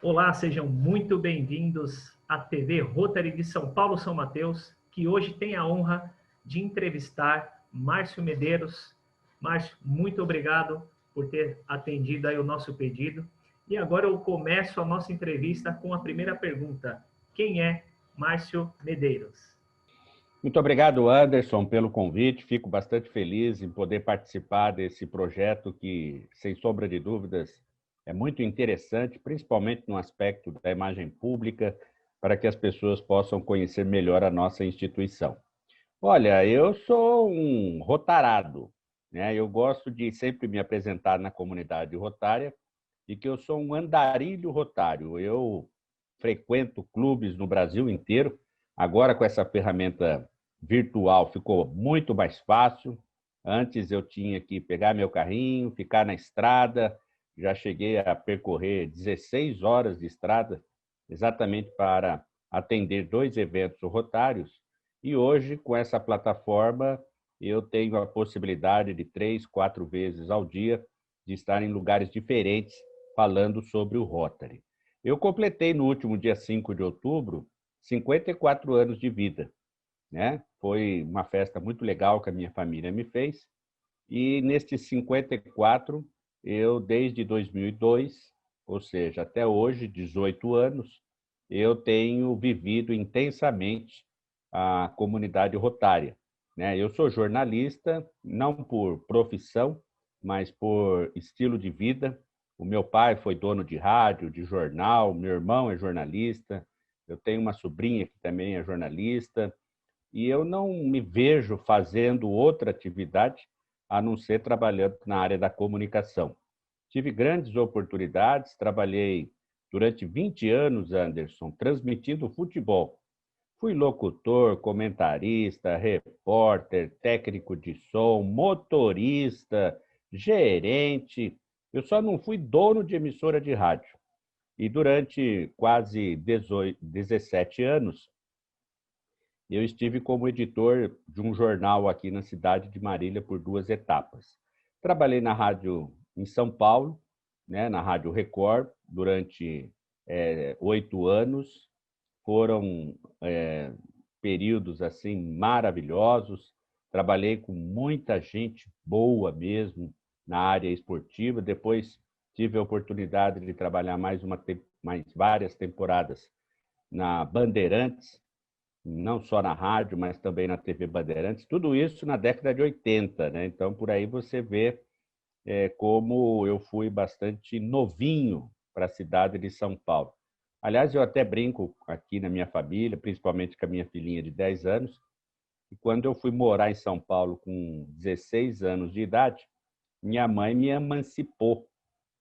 Olá, sejam muito bem-vindos à TV Rotary de São Paulo, São Mateus, que hoje tem a honra de entrevistar Márcio Medeiros. Márcio, muito obrigado por ter atendido aí o nosso pedido. E agora eu começo a nossa entrevista com a primeira pergunta. Quem é Márcio Medeiros? Muito obrigado, Anderson, pelo convite. Fico bastante feliz em poder participar desse projeto que, sem sombra de dúvidas, é muito interessante, principalmente no aspecto da imagem pública, para que as pessoas possam conhecer melhor a nossa instituição. Olha, eu sou um rotarado, né? Eu gosto de sempre me apresentar na comunidade rotária e que eu sou um andarilho rotário. Eu frequento clubes no Brasil inteiro. Agora, com essa ferramenta virtual, ficou muito mais fácil. Antes eu tinha que pegar meu carrinho, ficar na estrada. Já cheguei a percorrer 16 horas de estrada, exatamente para atender 2 eventos rotários. E hoje, com essa plataforma, eu tenho a possibilidade de 3, 4 vezes ao dia de estar em lugares diferentes falando sobre o Rotary. Eu completei no último dia 5 de outubro 54 anos de vida, né? Foi uma festa muito legal que a minha família me fez. E nestes 54, eu desde 2002, ou seja, até hoje, 18 anos, eu tenho vivido intensamente a comunidade rotária, né? Eu sou jornalista, não por profissão, mas por estilo de vida. O meu pai foi dono de rádio, de jornal, meu irmão é jornalista, eu tenho uma sobrinha que também é jornalista, e eu não me vejo fazendo outra atividade a não ser trabalhando na área da comunicação. Tive grandes oportunidades, trabalhei durante 20 anos, Anderson, transmitindo futebol. Fui locutor, comentarista, repórter, técnico de som, motorista, gerente. Eu só não fui dono de emissora de rádio. E durante quase 17 anos, eu estive como editor de um jornal aqui na cidade de Marília por 2 etapas. Trabalhei na rádio em São Paulo, né, na Rádio Record, durante 8 anos. Foram períodos assim maravilhosos. Trabalhei com muita gente boa mesmo na área esportiva. Depois tive a oportunidade de trabalhar mais várias temporadas na Bandeirantes, não só na rádio, mas também na TV Bandeirantes, tudo isso na década de 80, né? Então, por aí você vê como eu fui bastante novinho para a cidade de São Paulo. Aliás, eu até brinco aqui na minha família, principalmente com a minha filhinha de 10 anos, e quando eu fui morar em São Paulo com 16 anos de idade, minha mãe me emancipou,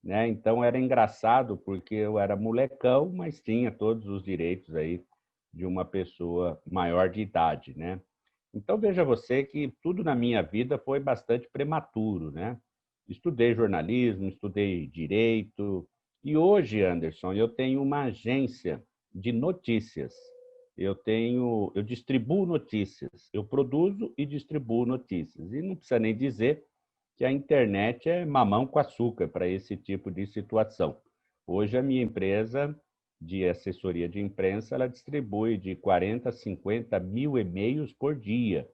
né? Então era engraçado porque eu era molecão, mas tinha todos os direitos aí de uma pessoa maior de idade, né? Então veja você que tudo na minha vida foi bastante prematuro, né? Estudei jornalismo, estudei direito e hoje, Anderson, eu tenho uma agência de notícias. Eu distribuo notícias, eu produzo e distribuo notícias. E não precisa nem dizer que a internet é mamão com açúcar para esse tipo de situação. Hoje, a minha empresa de assessoria de imprensa, ela distribui de 40 a 50 mil e-mails por dia.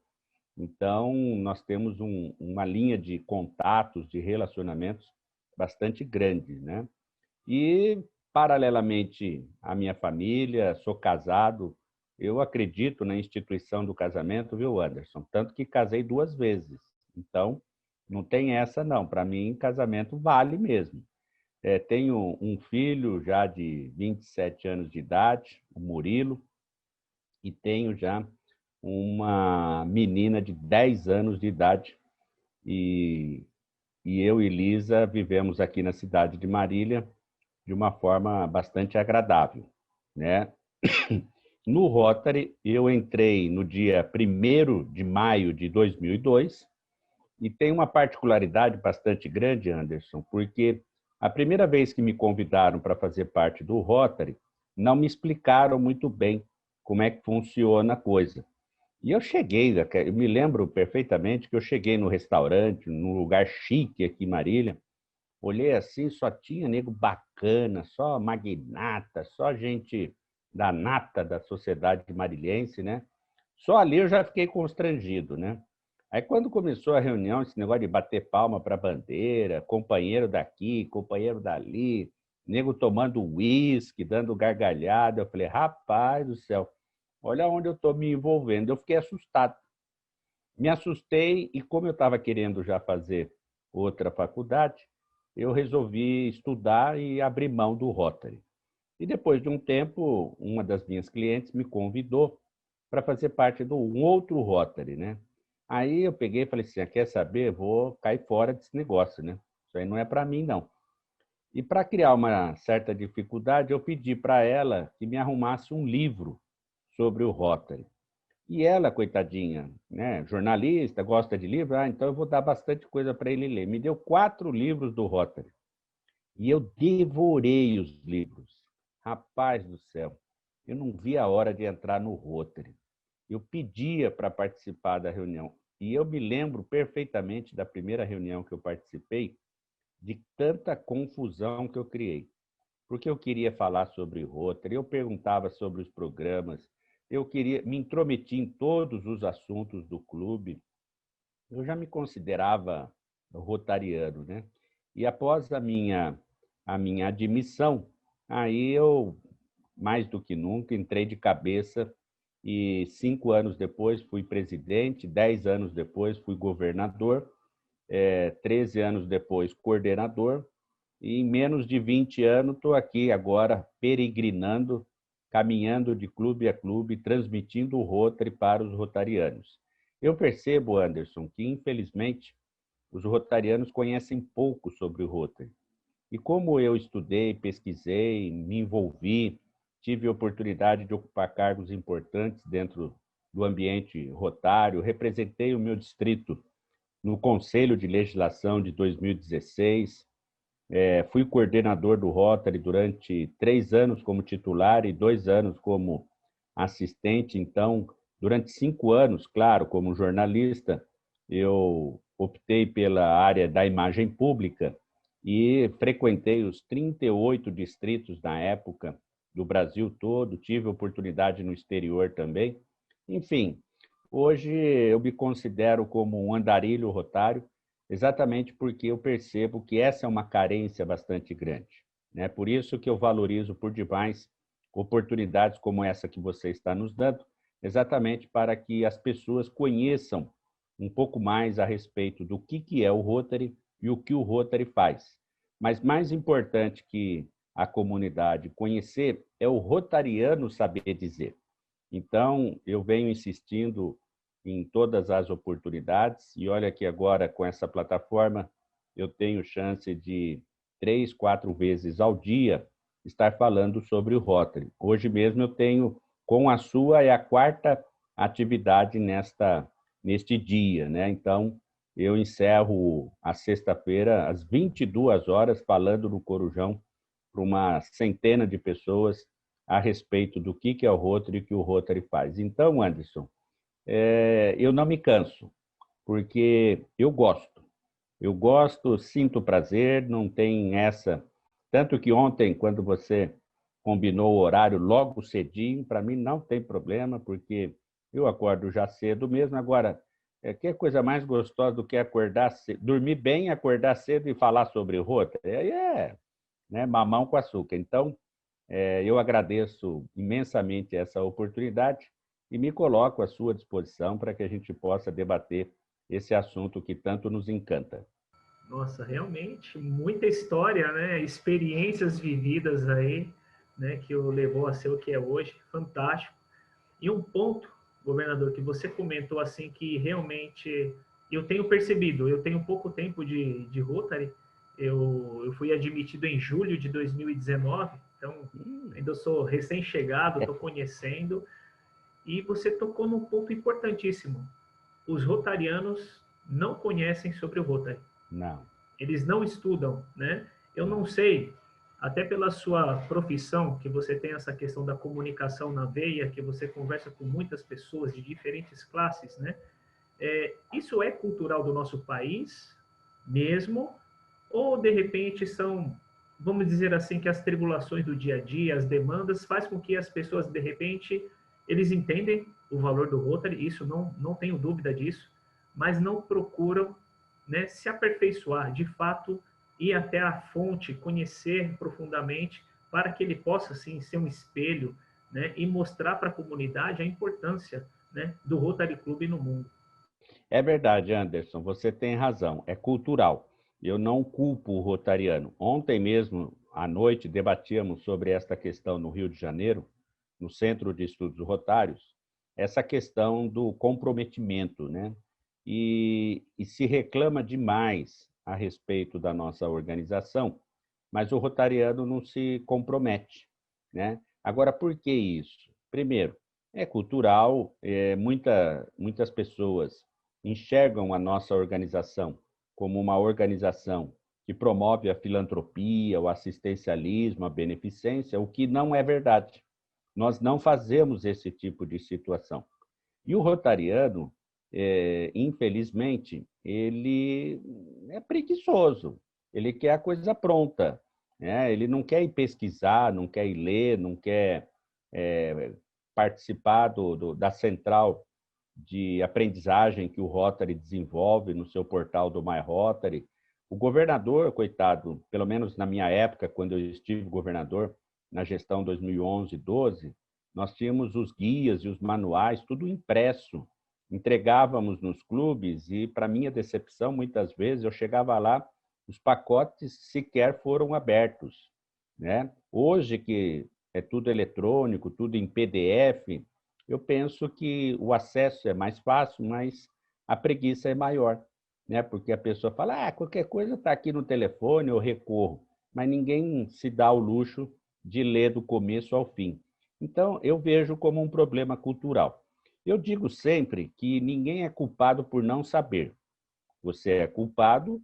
Então, nós temos uma linha de contatos, de relacionamentos bastante grande, né? E, paralelamente à minha família, sou casado, eu acredito na instituição do casamento, viu, Anderson? Tanto que casei 2 vezes. Então, não tem essa, não. Para mim, casamento vale mesmo. Tenho um filho já de 27 anos de idade, o Murilo, e tenho já uma menina de 10 anos de idade. E, e eu e Lisa vivemos aqui na cidade de Marília de uma forma bastante agradável, né? No Rotary, eu entrei no dia 1º de maio de 2002 e tem uma particularidade bastante grande, Anderson, porque a primeira vez que me convidaram para fazer parte do Rotary, não me explicaram muito bem como é que funciona a coisa. E eu me lembro perfeitamente que eu cheguei no restaurante, num lugar chique aqui em Marília, olhei assim, só tinha nego bacana, só magnata, só gente da nata da sociedade marilhense, né? Só ali eu já fiquei constrangido, né? Aí quando começou a reunião, esse negócio de bater palma para a bandeira, companheiro daqui, companheiro dali, nego tomando uísque, dando gargalhada, eu falei, rapaz do céu, olha onde eu estou me envolvendo. Eu fiquei assustado. Me assustei e como eu estava querendo já fazer outra faculdade, eu resolvi estudar e abrir mão do Rotary. E depois de um tempo, uma das minhas clientes me convidou para fazer parte de um outro Rotary, né? Aí eu peguei e falei assim, quer saber? Vou cair fora desse negócio, né? Isso aí não é para mim, não. E para criar uma certa dificuldade, eu pedi para ela que me arrumasse um livro sobre o Rotary. E ela, coitadinha, né, jornalista, gosta de livro, então eu vou dar bastante coisa para ele ler. Me deu 4 livros do Rotary. E eu devorei os livros. Rapaz do céu, eu não vi a hora de entrar no Rotary. Eu pedia para participar da reunião. E eu me lembro perfeitamente da primeira reunião que eu participei, de tanta confusão que eu criei. Porque eu queria falar sobre Rotary, eu perguntava sobre os programas, eu queria me intrometer em todos os assuntos do clube. Eu já me considerava rotariano, né? E após a minha admissão, aí eu, mais do que nunca, entrei de cabeça e 5 anos depois fui presidente, 10 anos depois fui governador, 13 anos depois coordenador, e em menos de 20 anos estou aqui agora peregrinando, caminhando de clube a clube, transmitindo o Rotary para os rotarianos. Eu percebo, Anderson, que infelizmente os rotarianos conhecem pouco sobre o Rotary. E como eu estudei, pesquisei, me envolvi, tive a oportunidade de ocupar cargos importantes dentro do ambiente rotário, representei o meu distrito no Conselho de Legislação de 2016, fui coordenador do Rotary durante 3 anos como titular e 2 anos como assistente. Então, durante 5 anos, claro, como jornalista, eu optei pela área da imagem pública e frequentei os 38 distritos na época do Brasil todo, tive oportunidade no exterior também. Enfim, hoje eu me considero como um andarilho rotário, exatamente porque eu percebo que essa é uma carência bastante grande, né? Por isso que eu valorizo por demais oportunidades como essa que você está nos dando, exatamente para que as pessoas conheçam um pouco mais a respeito do que é o Rotary e o que o Rotary faz. Mas mais importante que a comunidade conhecer é o rotariano saber dizer. Então, eu venho insistindo em todas as oportunidades e olha que agora com essa plataforma eu tenho chance de 3, 4 vezes ao dia estar falando sobre o Rotary. Hoje mesmo eu tenho, com a sua, é a 4ª atividade neste dia, né? Então, eu encerro a sexta-feira às 22 horas falando no Corujão para uma centena de pessoas a respeito do que é o Rotary e o que o Rotary faz. Então, Anderson, eu não me canso, porque eu gosto, sinto prazer, não tem essa. Tanto que ontem, quando você combinou o horário logo cedinho, para mim não tem problema, porque eu acordo já cedo mesmo. Agora, que coisa mais gostosa do que acordar cedo, dormir bem, acordar cedo e falar sobre o Rotary? Aí né, mamão com açúcar. Então, eu agradeço imensamente essa oportunidade e me coloco à sua disposição para que a gente possa debater esse assunto que tanto nos encanta. Nossa, realmente, muita história, né? Experiências vividas aí, né? Que o levou a ser o que é hoje, fantástico. E um ponto, governador, que você comentou assim que realmente eu tenho percebido, eu tenho pouco tempo de Rotary, eu fui admitido em julho de 2019, então ainda sou recém-chegado, estou conhecendo, e você tocou num ponto importantíssimo. Os rotarianos não conhecem sobre o Rotary. Não, Eles não estudam, né? Eu não. não sei, até pela sua profissão, que você tem essa questão da comunicação na veia, que você conversa com muitas pessoas de diferentes classes, né? Isso é cultural do nosso país mesmo, ou de repente são, vamos dizer assim, que as tribulações do dia a dia, as demandas, faz com que as pessoas, de repente, eles entendem o valor do Rotary, isso não tenho dúvida disso, mas não procuram, né, se aperfeiçoar, de fato, ir até a fonte, conhecer profundamente, para que ele possa, sim, ser um espelho, né, e mostrar para a comunidade a importância, né, do Rotary Club no mundo. É verdade, Anderson, você tem razão, é cultural. Eu não culpo o rotariano. Ontem mesmo, à noite, debatíamos sobre esta questão no Rio de Janeiro, no Centro de Estudos Rotários, essa questão do comprometimento, né? E se reclama demais a respeito da nossa organização, mas o rotariano não se compromete, né? Agora, por que isso? Primeiro, é cultural, muitas pessoas enxergam a nossa organização como uma organização que promove a filantropia, o assistencialismo, a beneficência, o que não é verdade. Nós não fazemos esse tipo de situação. E o rotariano, infelizmente, ele é preguiçoso, ele quer a coisa pronta, né? Ele não quer ir pesquisar, não quer ir ler, não quer participar da central de aprendizagem que o Rotary desenvolve no seu portal do My Rotary. O governador, coitado, pelo menos na minha época, quando eu estive governador, na gestão 2011-12, nós tínhamos os guias e os manuais, tudo impresso. Entregávamos nos clubes e, para minha decepção, muitas vezes eu chegava lá, os pacotes sequer foram abertos, né? Hoje que é tudo eletrônico, tudo em PDF, eu penso que o acesso é mais fácil, mas a preguiça é maior, né? Porque a pessoa fala, qualquer coisa está aqui no telefone, eu recorro, mas ninguém se dá o luxo de ler do começo ao fim. Então, eu vejo como um problema cultural. Eu digo sempre que ninguém é culpado por não saber. Você é culpado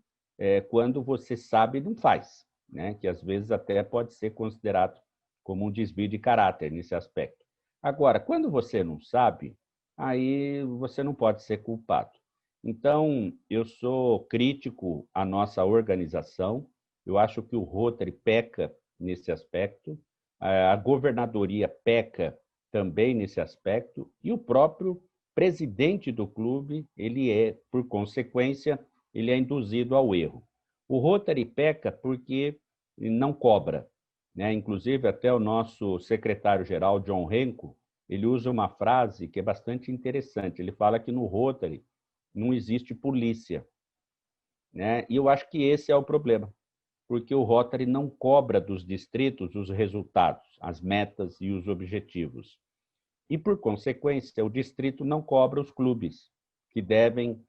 quando você sabe e não faz, né? Que às vezes até pode ser considerado como um desvio de caráter nesse aspecto. Agora, quando você não sabe, aí você não pode ser culpado. Então, eu sou crítico à nossa organização, eu acho que o Rotary peca nesse aspecto, a governadoria peca também nesse aspecto, e o próprio presidente do clube, por consequência, ele é induzido ao erro. O Rotary peca porque não cobra, né? Inclusive, até o nosso secretário-geral, John Renko, ele usa uma frase que é bastante interessante. Ele fala que no Rotary não existe polícia, né? E eu acho que esse é o problema, porque o Rotary não cobra dos distritos os resultados, as metas e os objetivos. E, por consequência, o distrito não cobra os clubes, que devem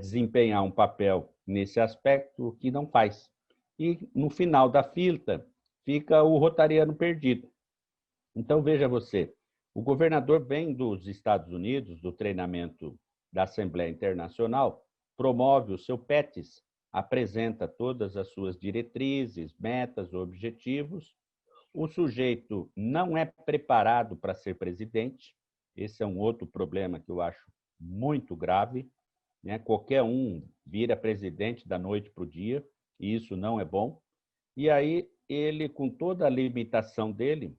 desempenhar um papel nesse aspecto que não faz. E, no final da fila, fica o rotariano perdido. Então, veja você, o governador vem dos Estados Unidos, do treinamento da Assembleia Internacional, promove o seu PETIS, apresenta todas as suas diretrizes, metas, objetivos. O sujeito não é preparado para ser presidente, esse é um outro problema que eu acho muito grave, né? Qualquer um vira presidente da noite para o dia, e isso não é bom. E aí ele, com toda a limitação dele,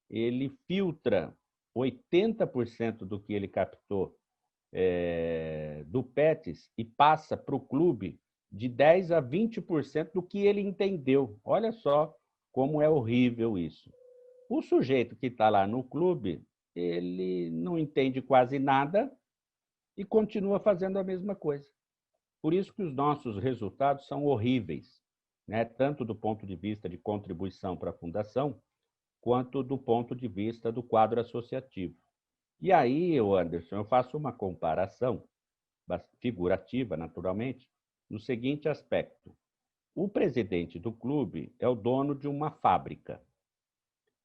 ele filtra 80% do que ele captou do PETES e passa para o clube de 10 a 20% do que ele entendeu. Olha só como é horrível isso. O sujeito que está lá no clube, ele não entende quase nada e continua fazendo a mesma coisa. Por isso que os nossos resultados são horríveis, né? Tanto do ponto de vista de contribuição para a fundação, quanto do ponto de vista do quadro associativo. E aí, Anderson, eu faço uma comparação figurativa, naturalmente, no seguinte aspecto. O presidente do clube é o dono de uma fábrica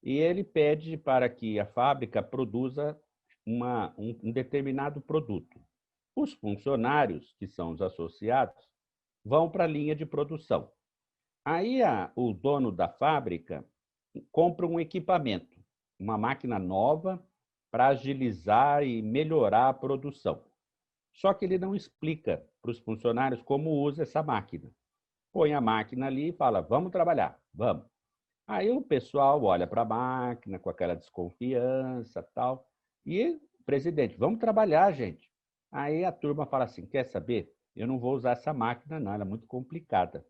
e ele pede para que a fábrica produza um determinado produto. Os funcionários, que são os associados, vão para a linha de produção. Aí o dono da fábrica compra um equipamento, uma máquina nova para agilizar e melhorar a produção. Só que ele não explica para os funcionários como usa essa máquina. põe a máquina ali e fala, vamos trabalhar, vamos. Aí o pessoal olha para a máquina com aquela desconfiança tal, e presidente, vamos trabalhar, gente. Aí a turma fala assim, quer saber? Eu não vou usar essa máquina não, ela é muito complicada.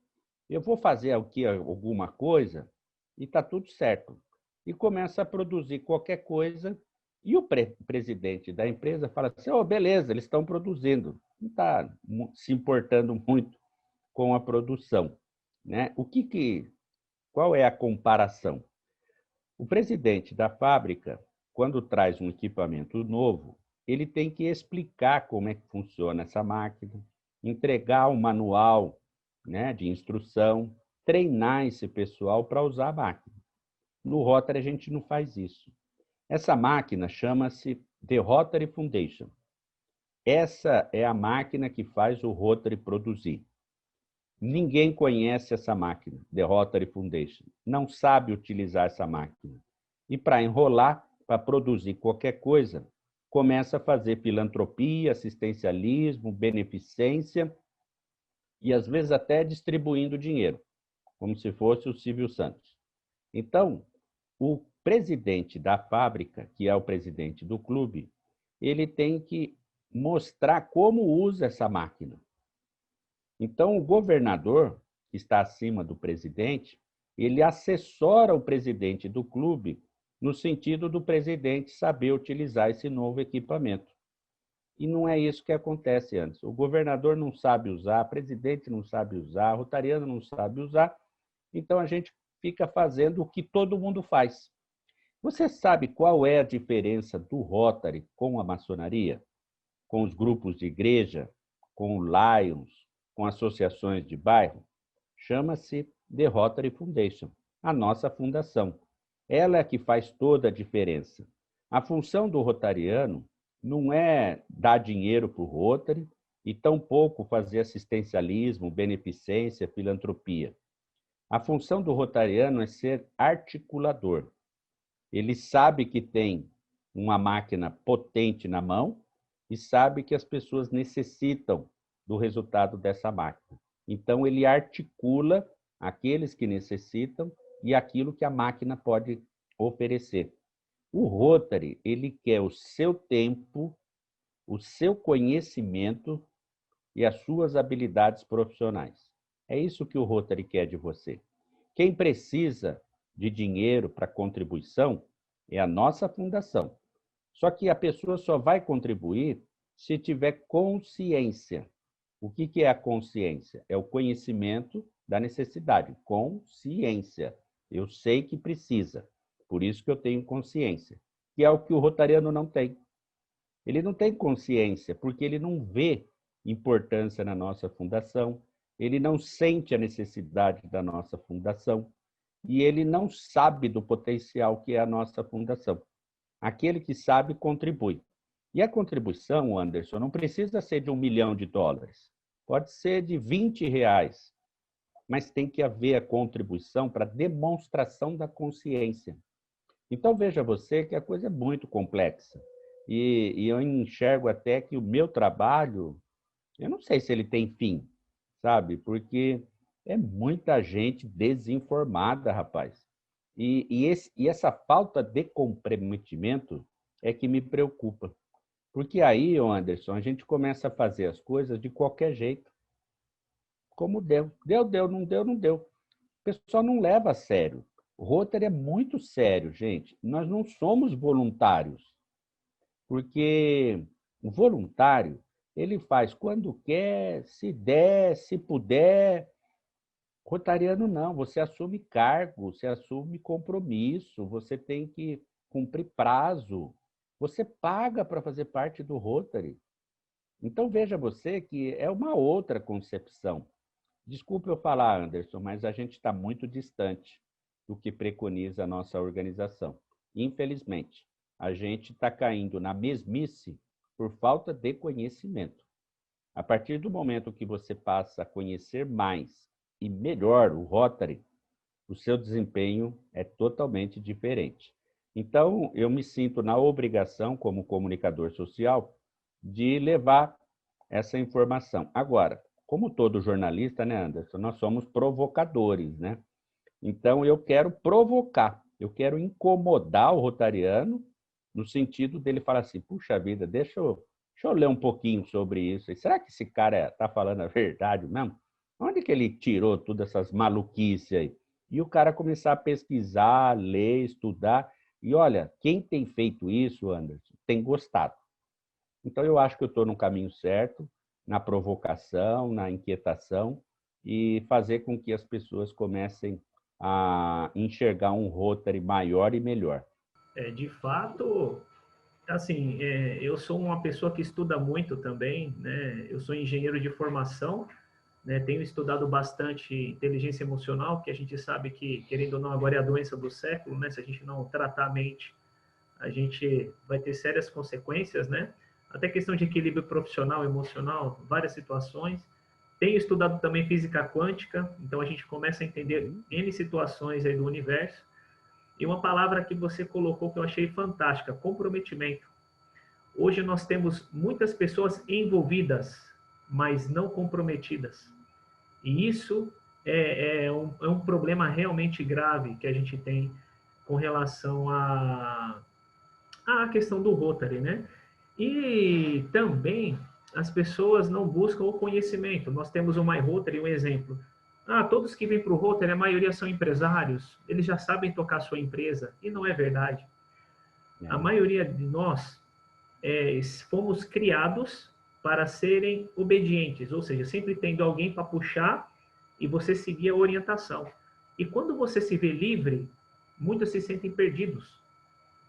Eu vou fazer aqui alguma coisa e está tudo certo. E começa a produzir qualquer coisa e o presidente da empresa fala assim, oh, beleza, eles estão produzindo. Não está se importando muito com a produção. Né? Qual é a comparação? O presidente da fábrica, quando traz um equipamento novo, ele tem que explicar como é que funciona essa máquina, entregar um manual, né, de instrução, treinar esse pessoal para usar a máquina. No Rotary, a gente não faz isso. Essa máquina chama-se The Rotary Foundation. Essa é a máquina que faz o Rotary produzir. Ninguém conhece essa máquina, The Rotary Foundation. Não sabe utilizar essa máquina. E para enrolar, para produzir qualquer coisa, começa a fazer filantropia, assistencialismo, beneficência e às vezes até distribuindo dinheiro, como se fosse o Silvio Santos. Então, o presidente da fábrica, que é o presidente do clube, ele tem que mostrar como usa essa máquina. Então, o governador, que está acima do presidente, ele assessora o presidente do clube no sentido do presidente saber utilizar esse novo equipamento. E não é isso que acontece antes. O governador não sabe usar, o presidente não sabe usar, o rotariano não sabe usar, então a gente fica fazendo o que todo mundo faz. Você sabe qual é a diferença do Rotary com a maçonaria? Com os grupos de igreja, com o Lions, com associações de bairro? Chama-se The Rotary Foundation, a nossa fundação. Ela é que faz toda a diferença. A função do rotariano não é dar dinheiro para o Rotary e tampouco fazer assistencialismo, beneficência, filantropia. A função do rotariano é ser articulador. Ele sabe que tem uma máquina potente na mão e sabe que as pessoas necessitam do resultado dessa máquina. Então, ele articula aqueles que necessitam e aquilo que a máquina pode oferecer. O Rotary, ele quer o seu tempo, o seu conhecimento e as suas habilidades profissionais. É isso que o Rotary quer de você. Quem precisa de dinheiro para contribuição é a nossa fundação. Só que a pessoa só vai contribuir se tiver consciência. O que é a consciência? É o conhecimento da necessidade. Consciência. Eu sei que precisa, por isso que eu tenho consciência, que é o que o rotariano não tem. Ele não tem consciência, porque ele não vê importância na nossa fundação, ele não sente a necessidade da nossa fundação e ele não sabe do potencial que é a nossa fundação. Aquele que sabe, contribui. E a contribuição, Anderson, não precisa ser de $1 milhão, pode ser de R$ 20, mas tem que haver a contribuição para demonstração da consciência. Então, veja você que a coisa é muito complexa. E eu enxergo até que o meu trabalho, eu não sei se ele tem fim, sabe? Porque é muita gente desinformada, rapaz. E essa falta de comprometimento é que me preocupa. Porque aí, Anderson, a gente começa a fazer as coisas de qualquer jeito. Como deu. Deu, não deu, não deu. O pessoal não leva a sério. O Rotary é muito sério, gente. Nós não somos voluntários. Porque o voluntário, ele faz quando quer, se der, se puder. Rotariano não, você assume cargo, você assume compromisso, você tem que cumprir prazo. Você paga para fazer parte do Rotary. Então veja você que é uma outra concepção. Desculpe eu falar, Anderson, mas a gente está muito distante do que preconiza a nossa organização. Infelizmente, a gente está caindo na mesmice por falta de conhecimento. A partir do momento que você passa a conhecer mais e melhor o Rotary, o seu desempenho é totalmente diferente. Então, eu me sinto na obrigação, como comunicador social, de levar essa informação. Agora, como todo jornalista, né, Anderson, nós somos provocadores, né? Então, eu quero provocar, eu quero incomodar o rotariano no sentido dele falar assim, puxa vida, deixa eu ler um pouquinho sobre isso. E será que esse cara está falando a verdade mesmo? Onde que ele tirou todas essas maluquices aí? E o cara começar a pesquisar, ler, estudar. E olha, quem tem feito isso, Anderson, tem gostado. Então, eu acho que eu estou no caminho certo, na provocação, na inquietação, e fazer com que as pessoas comecem a enxergar um Rotary maior e melhor. De fato, assim, eu sou uma pessoa que estuda muito também, né? Eu sou engenheiro de formação, né? Tenho estudado bastante inteligência emocional, que a gente sabe que, querendo ou não, agora é a doença do século, né? Se a gente não tratar a mente, a gente vai ter sérias consequências, né? Até questão de equilíbrio profissional, emocional, várias situações. Tenho estudado também física quântica, então a gente começa a entender N situações aí do universo. E uma palavra que você colocou que eu achei fantástica, comprometimento. Hoje nós temos muitas pessoas envolvidas, mas não comprometidas. E isso é um problema realmente grave que a gente tem com relação à questão do Rotary, né? E também as pessoas não buscam o conhecimento. Nós temos o My Rotary, um exemplo. Todos que vêm para o Rotary, a maioria são empresários, eles já sabem tocar sua empresa, e não é verdade. A É. maioria de nós fomos criados para serem obedientes, ou seja, sempre tendo alguém para puxar e você seguir a orientação. E quando você se vê livre, muitos se sentem perdidos.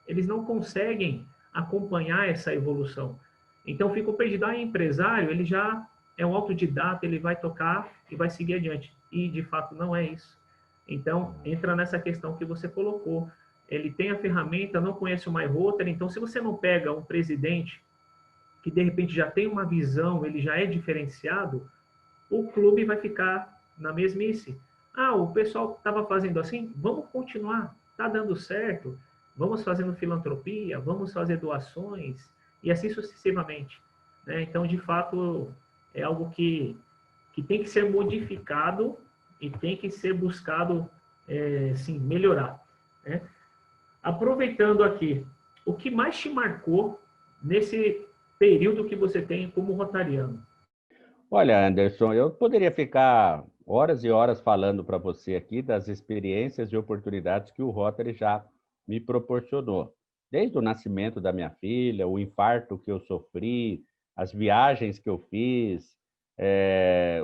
Eles não conseguem acompanhar essa evolução. Então ficam perdidos. Empresário, ele já é um autodidata, ele vai tocar e vai seguir adiante. E de fato não é isso. Então entra nessa questão que você colocou. Ele tem a ferramenta, não conhece o MyRotary, então se você não pega um presidente que de repente já tem uma visão, ele já é diferenciado, o clube vai ficar na mesmice. O pessoal estava fazendo assim, vamos continuar, está dando certo, vamos fazendo filantropia, vamos fazer doações, e assim sucessivamente. Né? Então, de fato, é algo que tem que ser modificado e tem que ser buscado, sim, melhorar. Né? Aproveitando aqui, o que mais te marcou nesse período que você tem como rotariano? Olha, Anderson, eu poderia ficar horas e horas falando para você aqui das experiências e oportunidades que o Rotary já me proporcionou. Desde o nascimento da minha filha, o infarto que eu sofri, as viagens que eu fiz,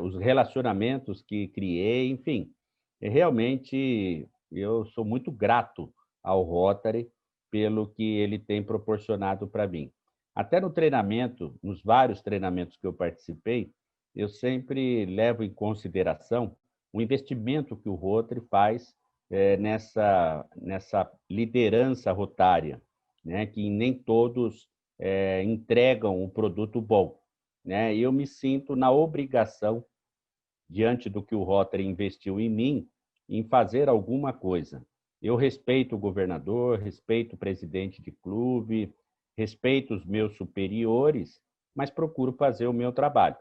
os relacionamentos que criei, enfim. E realmente eu sou muito grato ao Rotary pelo que ele tem proporcionado para mim. Até no treinamento, nos vários treinamentos que eu participei, eu sempre levo em consideração o investimento que o Rotary faz nessa liderança rotária, né? Que nem todos entregam um produto bom. Né? E eu me sinto na obrigação, diante do que o Rotary investiu em mim, em fazer alguma coisa. Eu respeito o governador, respeito o presidente de clube, respeito os meus superiores, mas procuro fazer o meu trabalho.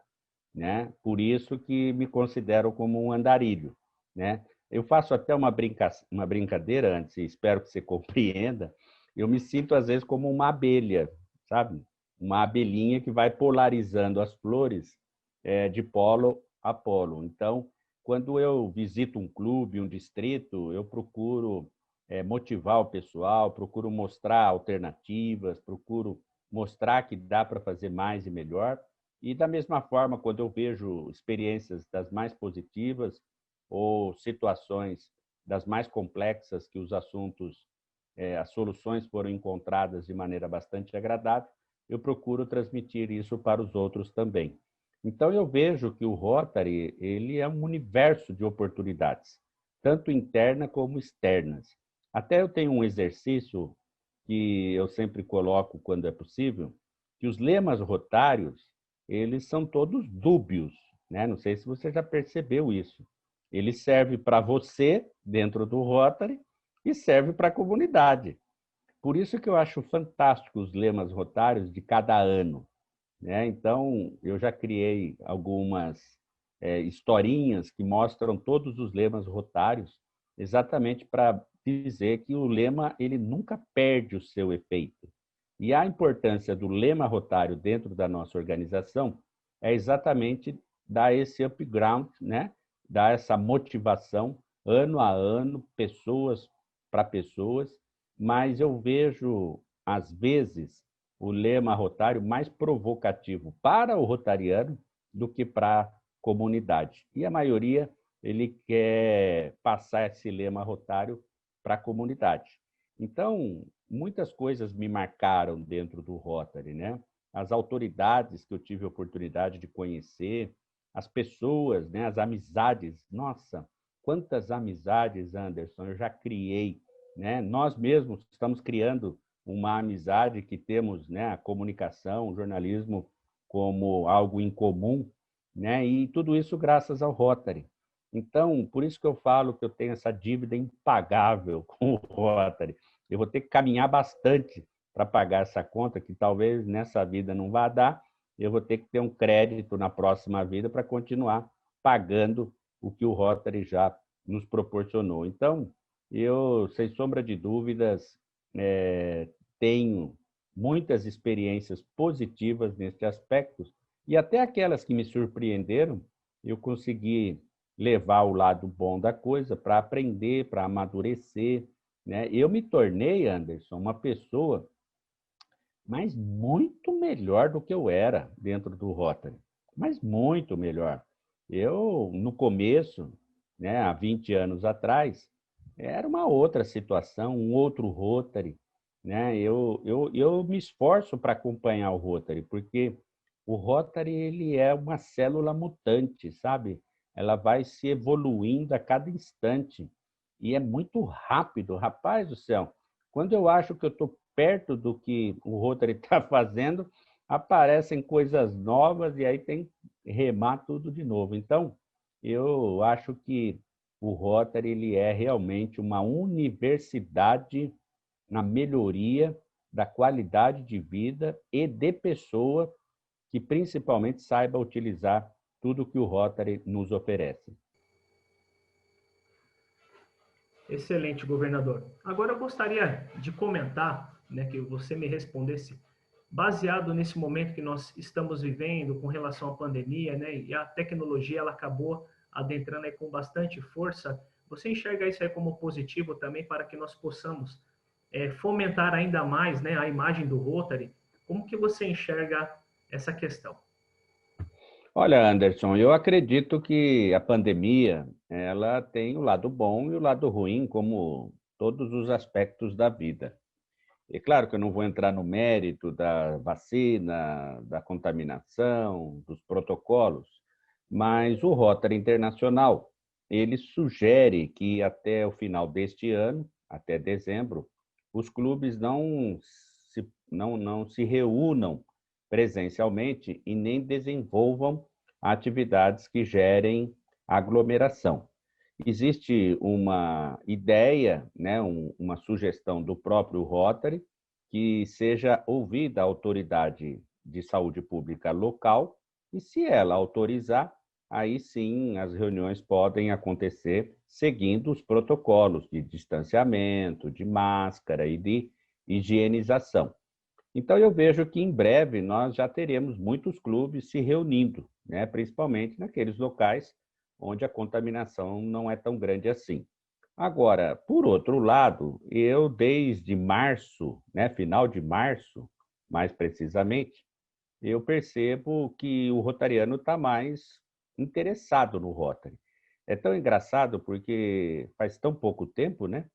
Né? Por isso que me considero como um andarilho, né? Eu faço até uma brincadeira antes, e espero que você compreenda. Eu me sinto às vezes como uma abelha, sabe? Uma abelhinha que vai polarizando as flores de polo a polo. Então, quando eu visito um clube, um distrito, eu procuro motivar o pessoal, procuro mostrar alternativas, procuro mostrar que dá para fazer mais e melhor. E da mesma forma, quando eu vejo experiências das mais positivas ou situações das mais complexas que os assuntos, as soluções foram encontradas de maneira bastante agradável, eu procuro transmitir isso para os outros também. Então eu vejo que o Rotary, ele é um universo de oportunidades, tanto internas como externas. Até eu tenho um exercício que eu sempre coloco quando é possível, que os lemas rotários, eles são todos dúbios, né? Não sei se você já percebeu isso. Ele serve para você, dentro do Rotary, e serve para a comunidade. Por isso que eu acho fantástico os lemas rotários de cada ano. Né? Então, eu já criei historinhas que mostram todos os lemas rotários, exatamente para dizer que o lema ele nunca perde o seu efeito. E a importância do lema rotário dentro da nossa organização é exatamente dar esse upground, né? Dar essa motivação ano a ano, pessoas para pessoas, mas eu vejo, às vezes, o lema rotário mais provocativo para o rotariano do que para a comunidade. E a maioria ele quer passar esse lema rotário para a comunidade. Então, muitas coisas me marcaram dentro do Rotary, né? As autoridades que eu tive a oportunidade de conhecer, as pessoas, né? As amizades. Nossa, quantas amizades, Anderson, eu já criei, né? Nós mesmos estamos criando uma amizade que temos, né? A comunicação, o jornalismo como algo em comum, né? E tudo isso graças ao Rotary. Então, por isso que eu falo que eu tenho essa dívida impagável com o Rotary. Eu vou ter que caminhar bastante para pagar essa conta, que talvez nessa vida não vá dar. Eu vou ter que ter um crédito na próxima vida para continuar pagando o que o Rotary já nos proporcionou. Então, eu, sem sombra de dúvidas, tenho muitas experiências positivas nesse aspecto, e até aquelas que me surpreenderam, eu consegui levar o lado bom da coisa para aprender, para amadurecer, né? Eu me tornei, Anderson, uma pessoa mas muito melhor do que eu era dentro do Rotary, mas muito melhor. Eu, no começo, né, há 20 anos atrás, era uma outra situação, um outro Rotary, né? Eu me esforço para acompanhar o Rotary, porque o Rotary ele é uma célula mutante, sabe? Ela vai se evoluindo a cada instante e é muito rápido, rapaz do céu. Quando eu acho que eu estou perto do que o Rotary está fazendo, aparecem coisas novas e aí tem que remar tudo de novo. Então, eu acho que o Rotary ele é realmente uma universidade na melhoria da qualidade de vida e de pessoa que principalmente saiba utilizar tudo que o Rotary nos oferece. Excelente, governador. Agora eu gostaria de comentar, né, que você me respondesse, baseado nesse momento que nós estamos vivendo com relação à pandemia, né, e a tecnologia ela acabou adentrando aí com bastante força. Você enxerga isso aí como positivo também para que nós possamos fomentar ainda mais, né, a imagem do Rotary? Como que você enxerga essa questão? Olha, Anderson, eu acredito que a pandemia, ela tem o lado bom e o lado ruim, como todos os aspectos da vida. É claro que eu não vou entrar no mérito da vacina, da contaminação, dos protocolos, mas o Rotary Internacional, ele sugere que até o final deste ano, até dezembro, os clubes não se reúnam presencialmente e nem desenvolvam atividades que gerem aglomeração. Existe uma ideia, né, uma sugestão do próprio Rotary, que seja ouvida a autoridade de saúde pública local, e se ela autorizar, aí sim as reuniões podem acontecer seguindo os protocolos de distanciamento, de máscara e de higienização. Então, eu vejo que em breve nós já teremos muitos clubes se reunindo, né? Principalmente naqueles locais onde a contaminação não é tão grande assim. Agora, por outro lado, eu desde março, né, final de março, mais precisamente, eu percebo que o rotariano está mais interessado no Rotary. É tão engraçado porque faz tão pouco tempo, né?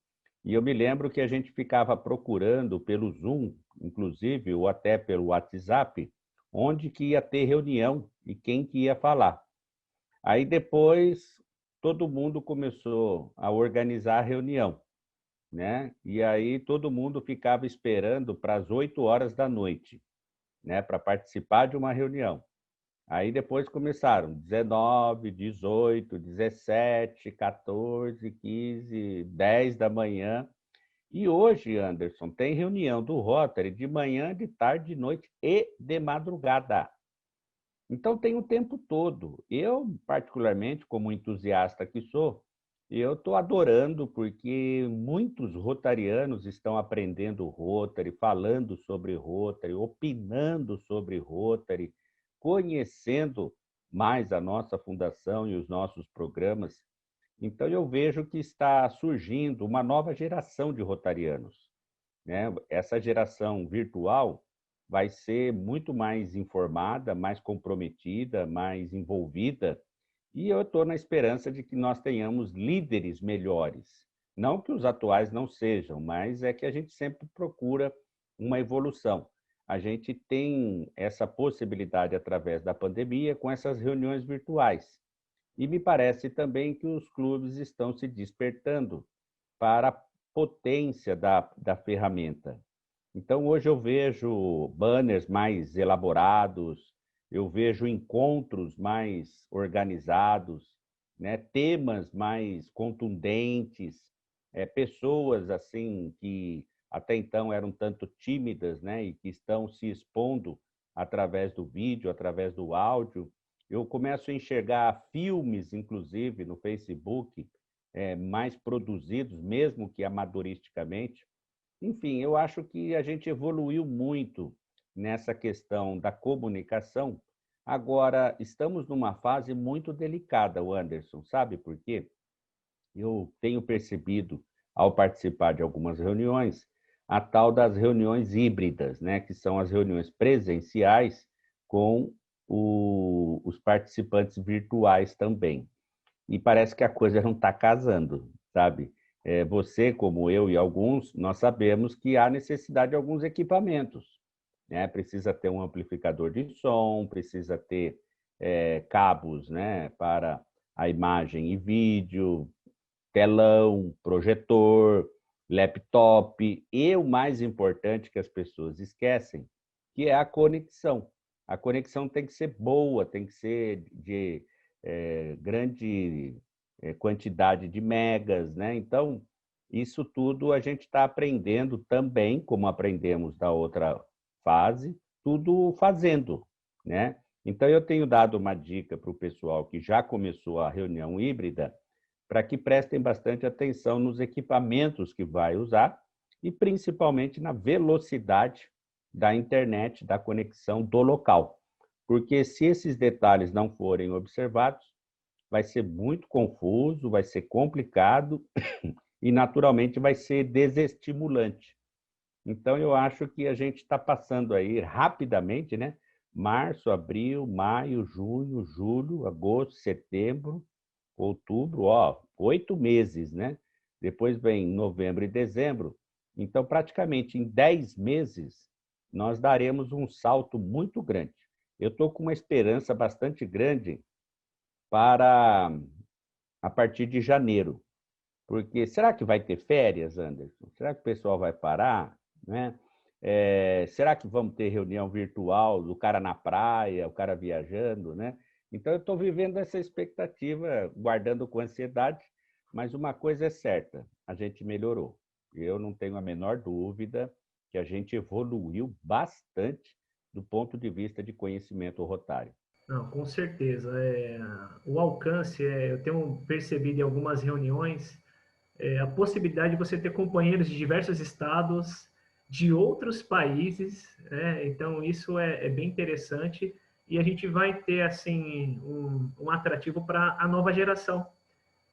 E eu me lembro que a gente ficava procurando pelo Zoom, inclusive, ou até pelo WhatsApp, onde que ia ter reunião e quem que ia falar. Aí depois todo mundo começou a organizar a reunião, né? E aí todo mundo ficava esperando para as 8 horas da noite, né, para participar de uma reunião. Aí depois começaram 19, 18, 17, 14, 15, 10 da manhã. E hoje, Anderson, tem reunião do Rotary de manhã, de tarde, de noite e de madrugada. Então, tem o tempo todo. Eu, particularmente, como entusiasta que sou, eu estou adorando porque muitos rotarianos estão aprendendo Rotary, falando sobre Rotary, opinando sobre Rotary, conhecendo mais a nossa fundação e os nossos programas. Então, eu vejo que está surgindo uma nova geração de rotarianos, né? Essa geração virtual vai ser muito mais informada, mais comprometida, mais envolvida, e eu estou na esperança de que nós tenhamos líderes melhores. Não que os atuais não sejam, mas é que a gente sempre procura uma evolução. A gente tem essa possibilidade através da pandemia com essas reuniões virtuais. E me parece também que os clubes estão se despertando para a potência da ferramenta. Então, hoje eu vejo banners mais elaborados, eu vejo encontros mais organizados, né? Temas mais contundentes, pessoas assim que até então eram tanto tímidas, né? E que estão se expondo através do vídeo, através do áudio. Eu começo a enxergar filmes, inclusive, no Facebook, mais produzidos, mesmo que amadoristicamente. Enfim, eu acho que a gente evoluiu muito nessa questão da comunicação. Agora, estamos numa fase muito delicada, Anderson, sabe por quê? Eu tenho percebido, ao participar de algumas reuniões, a tal das reuniões híbridas, né? Que são as reuniões presenciais com os participantes virtuais também. E parece que a coisa não está casando, sabe? Você, como eu e alguns, nós sabemos que há necessidade de alguns equipamentos, né? Precisa ter um amplificador de som, precisa ter cabos, né, para a imagem e vídeo, telão, projetor, laptop e o mais importante que as pessoas esquecem, que é a conexão. A conexão tem que ser boa, tem que ser de grande quantidade de megas, né? Então, isso tudo a gente está aprendendo também, como aprendemos da outra fase, tudo fazendo, né? Então, eu tenho dado uma dica para o pessoal que já começou a reunião híbrida, para que prestem bastante atenção nos equipamentos que vai usar e principalmente na velocidade da internet, da conexão do local. Porque se esses detalhes não forem observados, vai ser muito confuso, vai ser complicado e, naturalmente, vai ser desestimulante. Então, eu acho que a gente está passando aí rapidamente, né? Março, abril, maio, junho, julho, agosto, setembro, outubro, 8 meses, né? Depois vem novembro e dezembro. Então, praticamente em 10 meses, nós daremos um salto muito grande. Eu estou com uma esperança bastante grande para a partir de janeiro. Porque será que vai ter férias, Anderson? Será que o pessoal vai parar? Né? Será que vamos ter reunião virtual do cara na praia, o cara viajando? Né? Então, eu estou vivendo essa expectativa, guardando com ansiedade, mas uma coisa é certa, a gente melhorou. Eu não tenho a menor dúvida que a gente evoluiu bastante do ponto de vista de conhecimento rotário. Não, com certeza. O alcance, eu tenho percebido em algumas reuniões, a possibilidade de você ter companheiros de diversos estados, de outros países, né? Então isso é bem interessante e a gente vai ter assim um atrativo para a nova geração,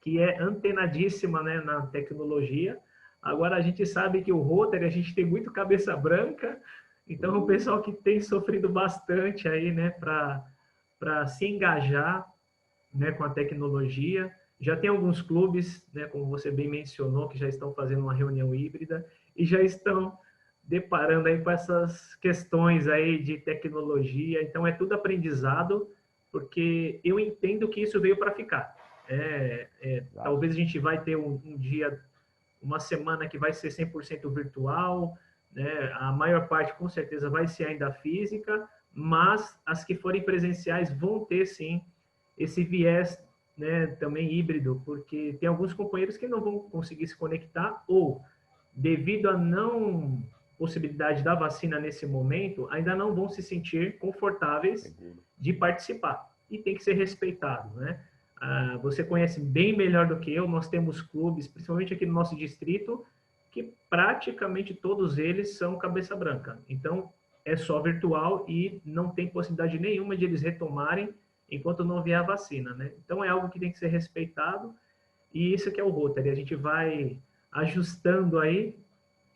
que é antenadíssima, né, na tecnologia. Agora a gente sabe que o Rotary, a gente tem muito cabeça branca, então o pessoal que tem sofrido bastante aí, né, para se engajar, né, com a tecnologia. Já tem alguns clubes, né, como você bem mencionou, que já estão fazendo uma reunião híbrida e já estão deparando aí com essas questões aí de tecnologia. Então é tudo aprendizado, porque eu entendo que isso veio para ficar. Talvez a gente vai ter um dia, uma semana que vai ser 100% virtual, né? A maior parte com certeza vai ser ainda física, mas as que forem presenciais vão ter sim esse viés, né, também híbrido, porque tem alguns companheiros que não vão conseguir se conectar ou devido a não possibilidade da vacina nesse momento ainda não vão se sentir confortáveis de participar. E tem que ser respeitado, né? Você conhece bem melhor do que eu, nós temos clubes, principalmente aqui no nosso distrito, que praticamente todos eles são cabeça branca. Então, é só virtual e não tem possibilidade nenhuma de eles retomarem enquanto não vier a vacina, né? Então, é algo que tem que ser respeitado e isso que é o Rotary. A gente vai ajustando aí,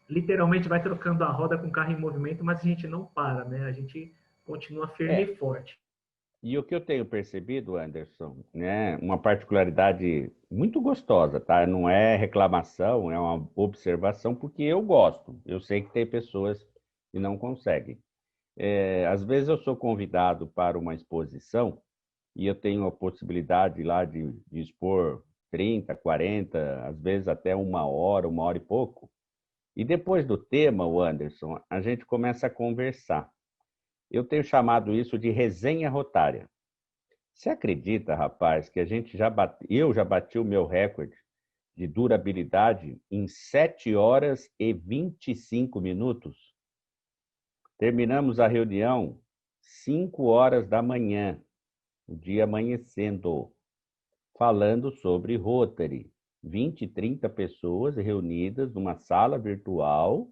literalmente vai trocando a roda com o carro em movimento, mas a gente não para, né? A gente continua firme e forte. E o que eu tenho percebido, Anderson, né, uma particularidade muito gostosa, tá? Não é reclamação, é uma observação, porque eu gosto. Eu sei que tem pessoas que não conseguem. Às vezes eu sou convidado para uma exposição e eu tenho a possibilidade lá de expor 30, 40, às vezes até uma hora e pouco. E depois do tema, o Anderson, a gente começa a conversar. Eu tenho chamado isso de resenha rotária. Você acredita, rapaz, que eu já bati o meu recorde de durabilidade em 7 horas e 25 minutos? Terminamos a reunião 5 horas da manhã, o dia amanhecendo, falando sobre Rotary. 20, 30 pessoas reunidas numa sala virtual,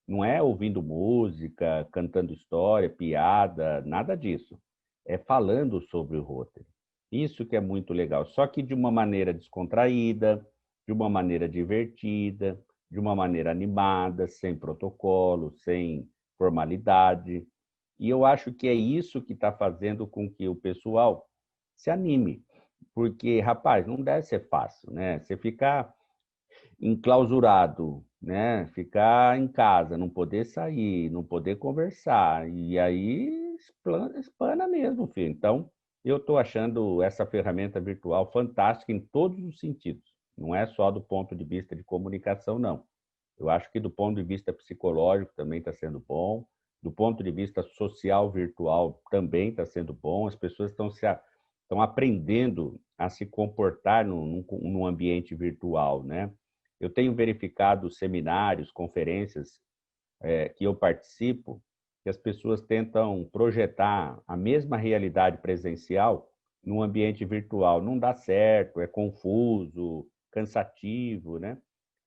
não é ouvindo música, cantando história, piada, nada disso. É falando sobre o Rotary. Isso que é muito legal, só que de uma maneira descontraída, de uma maneira divertida, de uma maneira animada, sem protocolo, sem formalidade. E eu acho que é isso que está fazendo com que o pessoal se anime. Porque, rapaz, não deve ser fácil, né? Você ficar enclausurado, né? Ficar em casa, não poder sair, não poder conversar, e aí espana mesmo, filho. Então, eu estou achando essa ferramenta virtual fantástica em todos os sentidos. Não é só do ponto de vista de comunicação, não. Eu acho que do ponto de vista psicológico também está sendo bom, do ponto de vista social virtual também está sendo bom. As pessoas estão aprendendo a se comportar num ambiente virtual, né? Eu tenho verificado seminários, conferências que eu participo, que as pessoas tentam projetar a mesma realidade presencial num ambiente virtual. Não dá certo, é confuso, cansativo, né?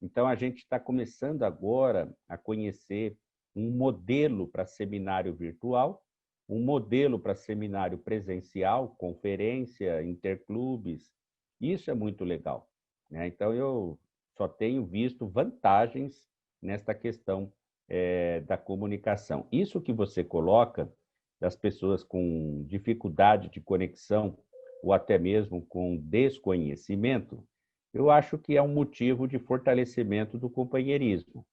Então, a gente está começando agora a conhecer um modelo para seminário virtual, um modelo para seminário presencial, conferência, interclubes. Isso é muito legal, né? Então, eu só tenho visto vantagens nesta questão da comunicação. Isso que você coloca das pessoas com dificuldade de conexão ou até mesmo com desconhecimento, eu acho que é um motivo de fortalecimento do companheirismo.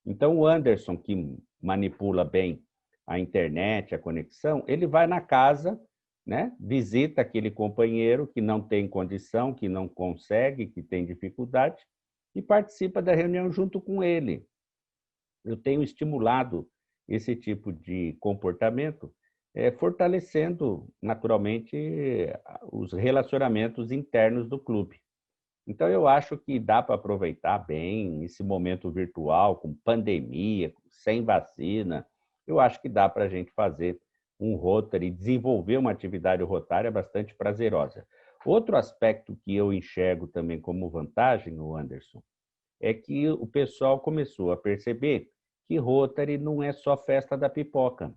Então, o Anderson, que manipula bem a internet, a conexão, ele vai na casa, né? Visita aquele companheiro que não tem condição, que não consegue, que tem dificuldade, e participa da reunião junto com ele. Eu tenho estimulado esse tipo de comportamento, fortalecendo naturalmente os relacionamentos internos do clube. Então, eu acho que dá para aproveitar bem esse momento virtual, com pandemia, sem vacina. Eu acho que dá para a gente fazer um Rotary, desenvolver uma atividade rotária bastante prazerosa. Outro aspecto que eu enxergo também como vantagem, o Anderson, é que o pessoal começou a perceber que Rotary não é só festa da pipoca,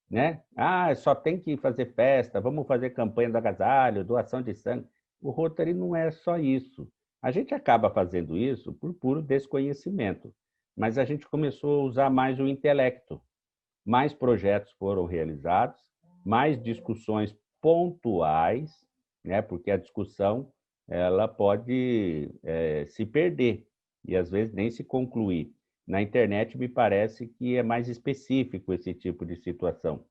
né? Ah, só tem que fazer festa, vamos fazer campanha do agasalho, doação de sangue. O Rotary não é só isso. A gente acaba fazendo isso por puro desconhecimento, mas a gente começou a usar mais o intelecto. Mais projetos foram realizados, mais discussões pontuais, né? Porque a discussão ela pode se perder e às vezes nem se concluir. Na internet me parece que é mais específico esse tipo de situação.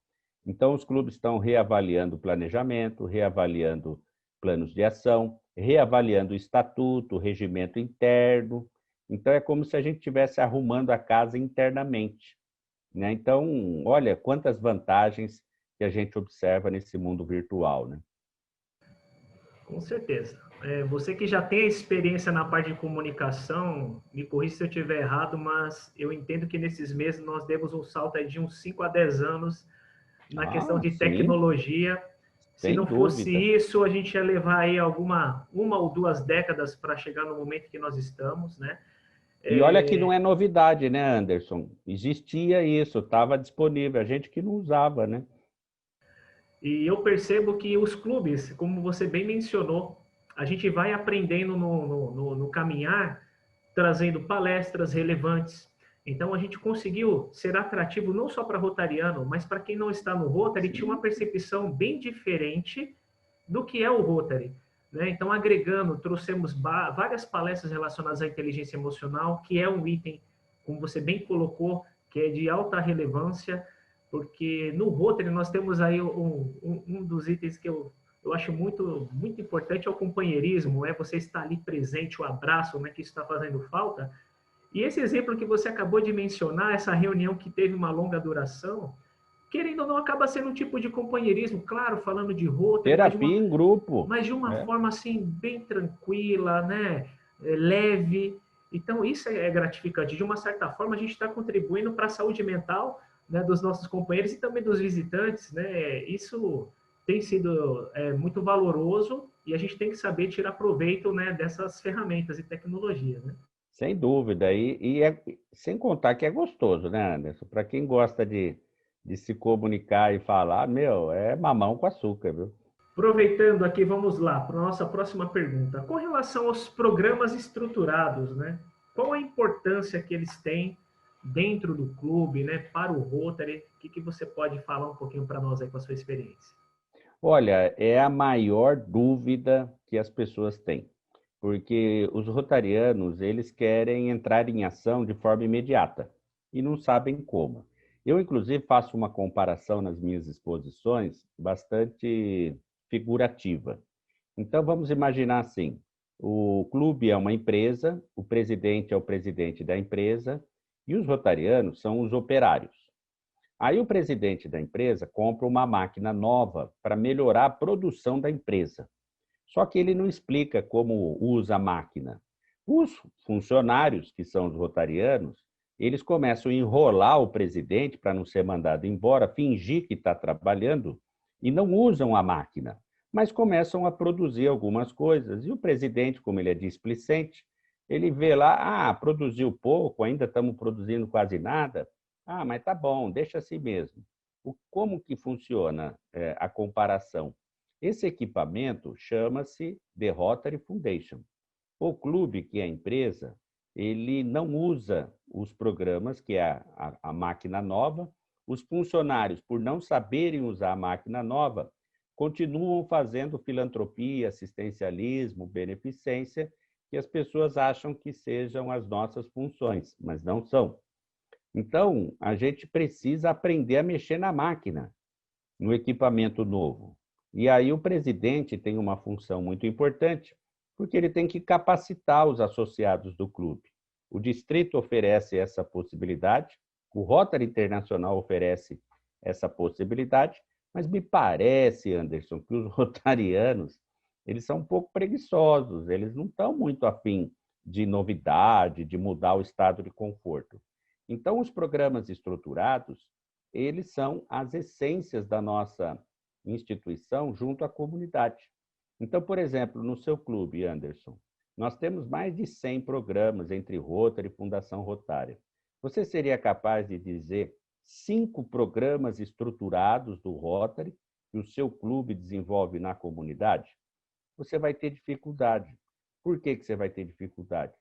Então os clubes estão reavaliando o planejamento, reavaliando planos de ação, reavaliando o estatuto, o regimento interno. Então é como se a gente estivesse arrumando a casa internamente, né? Então, olha quantas vantagens que a gente observa nesse mundo virtual, né? Com certeza. Você que já tem experiência na parte de comunicação, me corrija se eu estiver errado, mas eu entendo que nesses meses nós demos um salto aí de uns 5 a 10 anos na questão Ah, de sim, tecnologia. Se sem não fosse dúvida. isso, a gente ia levar aí uma ou duas décadas para chegar no momento que nós estamos, né? E olha que não é novidade, né, Anderson? Existia isso, estava disponível, a gente que não usava, né? E eu percebo que os clubes, como você bem mencionou, a gente vai aprendendo no caminhar, trazendo palestras relevantes. Então, a gente conseguiu ser atrativo não só para Rotariano, mas para quem não está no Rotary, tinha uma Sim. percepção bem diferente do que é o Rotary. Né? Então, agregando, trouxemos várias palestras relacionadas à inteligência emocional, que é um item, como você bem colocou, que é de alta relevância, porque no Rotary nós temos aí um dos itens que eu acho muito importante é o companheirismo, é você estar ali presente, o abraço, né, que isso está fazendo falta. E esse exemplo que você acabou de mencionar, essa reunião que teve uma longa duração, querendo ou não, acaba sendo um tipo de companheirismo, claro, falando de Rotary, Terapia em grupo. mas de uma É. forma assim, bem tranquila, né? Leve. Então, isso é gratificante. De uma certa forma, a gente está contribuindo para a saúde mental, né, dos nossos companheiros e também dos visitantes. Né? Isso tem sido muito valoroso e a gente tem que saber tirar proveito, né, dessas ferramentas e tecnologia. Né? Sem dúvida. Sem contar que é gostoso, né, Anderson? Para quem gosta de se comunicar e falar, meu, é mamão com açúcar, viu? Aproveitando aqui, vamos lá para a nossa próxima pergunta. Com relação aos programas estruturados, né? Qual a importância que eles têm dentro do clube, né, para o Rotary? O que você pode falar um pouquinho para nós aí com a sua experiência? Olha, é a maior dúvida que as pessoas têm, porque os rotarianos, eles querem entrar em ação de forma imediata e não sabem como. Eu, inclusive, faço uma comparação nas minhas exposições bastante figurativa. Então, vamos imaginar assim: o clube é uma empresa, o presidente é o presidente da empresa e os rotarianos são os operários. Aí o presidente da empresa compra uma máquina nova para melhorar a produção da empresa. Só que ele não explica como usa a máquina. Os funcionários, que são os rotarianos, eles começam a enrolar o presidente para não ser mandado embora, fingir que está trabalhando e não usam a máquina, mas começam a produzir algumas coisas. E o presidente, como ele é displicente, ele vê lá, produziu pouco, ainda estamos produzindo quase nada. Mas tá bom, deixa assim mesmo. Como que funciona a comparação? Esse equipamento chama-se The Rotary Foundation. O clube, que é a empresa, ele não usa os programas, que é a máquina nova. Os funcionários, por não saberem usar a máquina nova, continuam fazendo filantropia, assistencialismo, beneficência, que as pessoas acham que sejam as nossas funções, mas não são. Então, a gente precisa aprender a mexer na máquina, no equipamento novo. E aí o presidente tem uma função muito importante, porque ele tem que capacitar os associados do clube. O distrito oferece essa possibilidade, o Rotary Internacional oferece essa possibilidade, mas me parece, Anderson, que os rotarianos, eles são um pouco preguiçosos, eles não estão muito afim de novidade, de mudar o estado de conforto. Então, os programas estruturados, eles são as essências da nossa instituição junto à comunidade. Então, por exemplo, no seu clube, Anderson, nós temos mais de 100 programas entre Rotary e Fundação Rotária. Você seria capaz de dizer 5 programas estruturados do Rotary que o seu clube desenvolve na comunidade? Você vai ter dificuldade. Por que você vai ter dificuldade?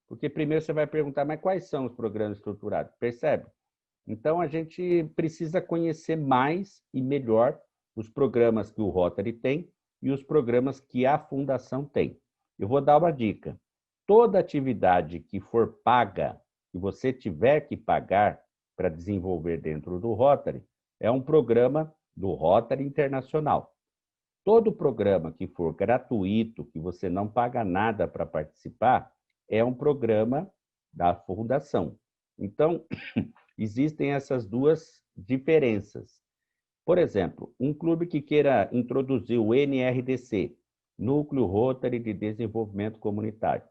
Porque primeiro você vai perguntar, mas quais são os programas estruturados? Percebe? Então, a gente precisa conhecer mais e melhor os programas que o Rotary tem e os programas que a Fundação tem. Eu vou dar uma dica. Toda atividade que for paga, que você tiver que pagar para desenvolver dentro do Rotary, é um programa do Rotary Internacional. Todo programa que for gratuito, que você não paga nada para participar, é um programa da Fundação. Então, existem essas duas diferenças. Por exemplo, um clube que queira introduzir o NRDC, Núcleo Rotary de Desenvolvimento Comunitário,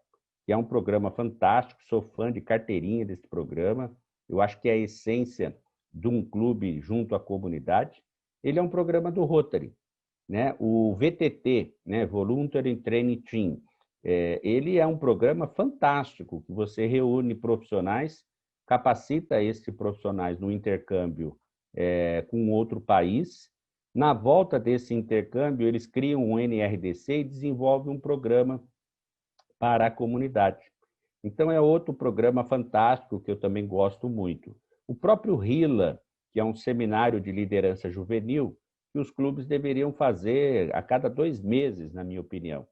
que é um programa fantástico, sou fã de carteirinha desse programa, eu acho que é a essência de um clube junto à comunidade. Ele é um programa do Rotary, né? O VTT, né? Voluntary Training Team, ele é um programa fantástico, que você reúne profissionais, capacita esses profissionais no intercâmbio com outro país. Na volta desse intercâmbio, eles criam um NRDC e desenvolvem um programa para a comunidade. Então, é outro programa fantástico que eu também gosto muito. O próprio RILA, que é um seminário de liderança juvenil, que os clubes deveriam fazer a cada 2 meses, na minha opinião,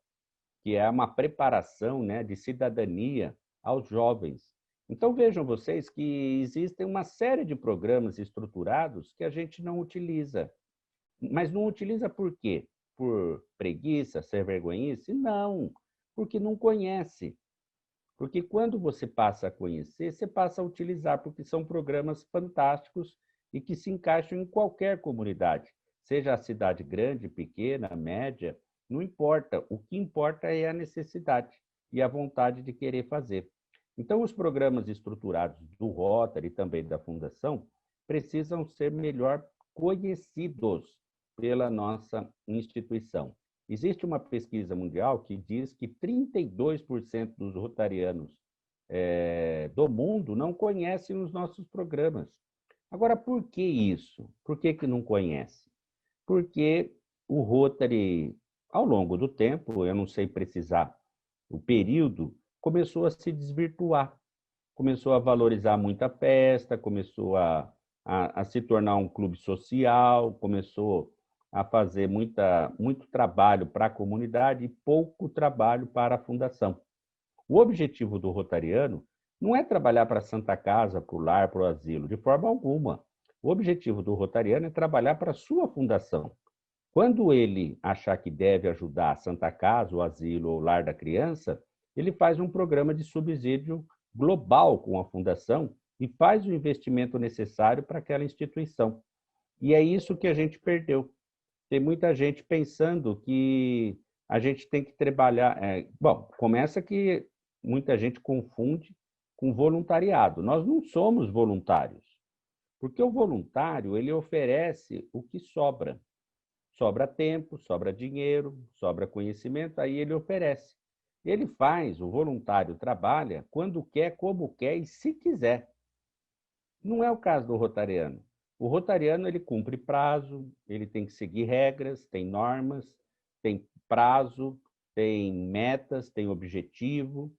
que é uma preparação, né, de cidadania aos jovens. Então, vejam vocês que existem uma série de programas estruturados que a gente não utiliza. Mas não utiliza por quê? Por preguiça, ser vergonhice? Não, porque não conhece. Porque quando você passa a conhecer, você passa a utilizar, porque são programas fantásticos e que se encaixam em qualquer comunidade, seja a cidade grande, pequena, média, não importa. O que importa é a necessidade e a vontade de querer fazer. Então, os programas estruturados do Rotary e também da Fundação precisam ser melhor conhecidos pela nossa instituição. Existe uma pesquisa mundial que diz que 32% dos rotarianos do mundo não conhecem os nossos programas. Agora, por que isso? Por que não conhece? Porque o Rotary, ao longo do tempo, eu não sei precisar o período, começou a se desvirtuar, começou a valorizar muita festa, começou a se tornar um clube social, começou a fazer muito trabalho para a comunidade e pouco trabalho para a fundação. O objetivo do rotariano não é trabalhar para a Santa Casa, para o lar, para o asilo, de forma alguma. O objetivo do rotariano é trabalhar para a sua fundação. Quando ele achar que deve ajudar a Santa Casa, o asilo ou o lar da criança, ele faz um programa de subsídio global com a fundação e faz o investimento necessário para aquela instituição. E é isso que a gente perdeu. Tem muita gente pensando que a gente tem que trabalhar. Bom, começa que muita gente confunde com voluntariado. Nós não somos voluntários, porque o voluntário ele oferece o que sobra. Sobra tempo, sobra dinheiro, sobra conhecimento, aí ele oferece. Ele faz, o voluntário trabalha quando quer, como quer e se quiser. Não é o caso do rotariano. O rotariano ele cumpre prazo, ele tem que seguir regras, tem normas, tem prazo, tem metas, tem objetivo,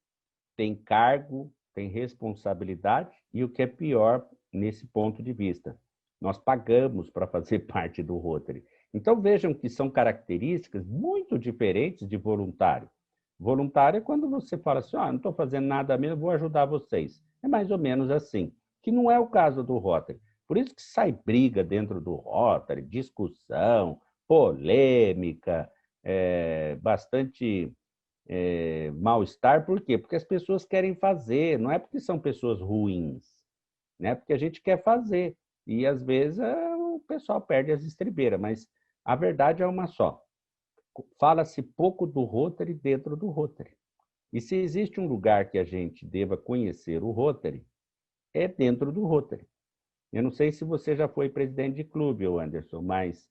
tem cargo, tem responsabilidade e o que é pior nesse ponto de vista, nós pagamos para fazer parte do Rotary. Então vejam que são características muito diferentes de voluntário. Voluntário é quando você fala assim, não estou fazendo nada mesmo, vou ajudar vocês. É mais ou menos assim, que não é o caso do Rotary. Por isso que sai briga dentro do Rotary, discussão, polêmica, bastante mal-estar. Por quê? Porque as pessoas querem fazer, não é porque são pessoas ruins, né? Porque a gente quer fazer. E, às vezes, o pessoal perde as estribeiras, mas a verdade é uma só. Fala-se pouco do Rotary dentro do Rotary. E se existe um lugar que a gente deva conhecer o Rotary, é dentro do Rotary. Eu não sei se você já foi presidente de clube, Anderson, mas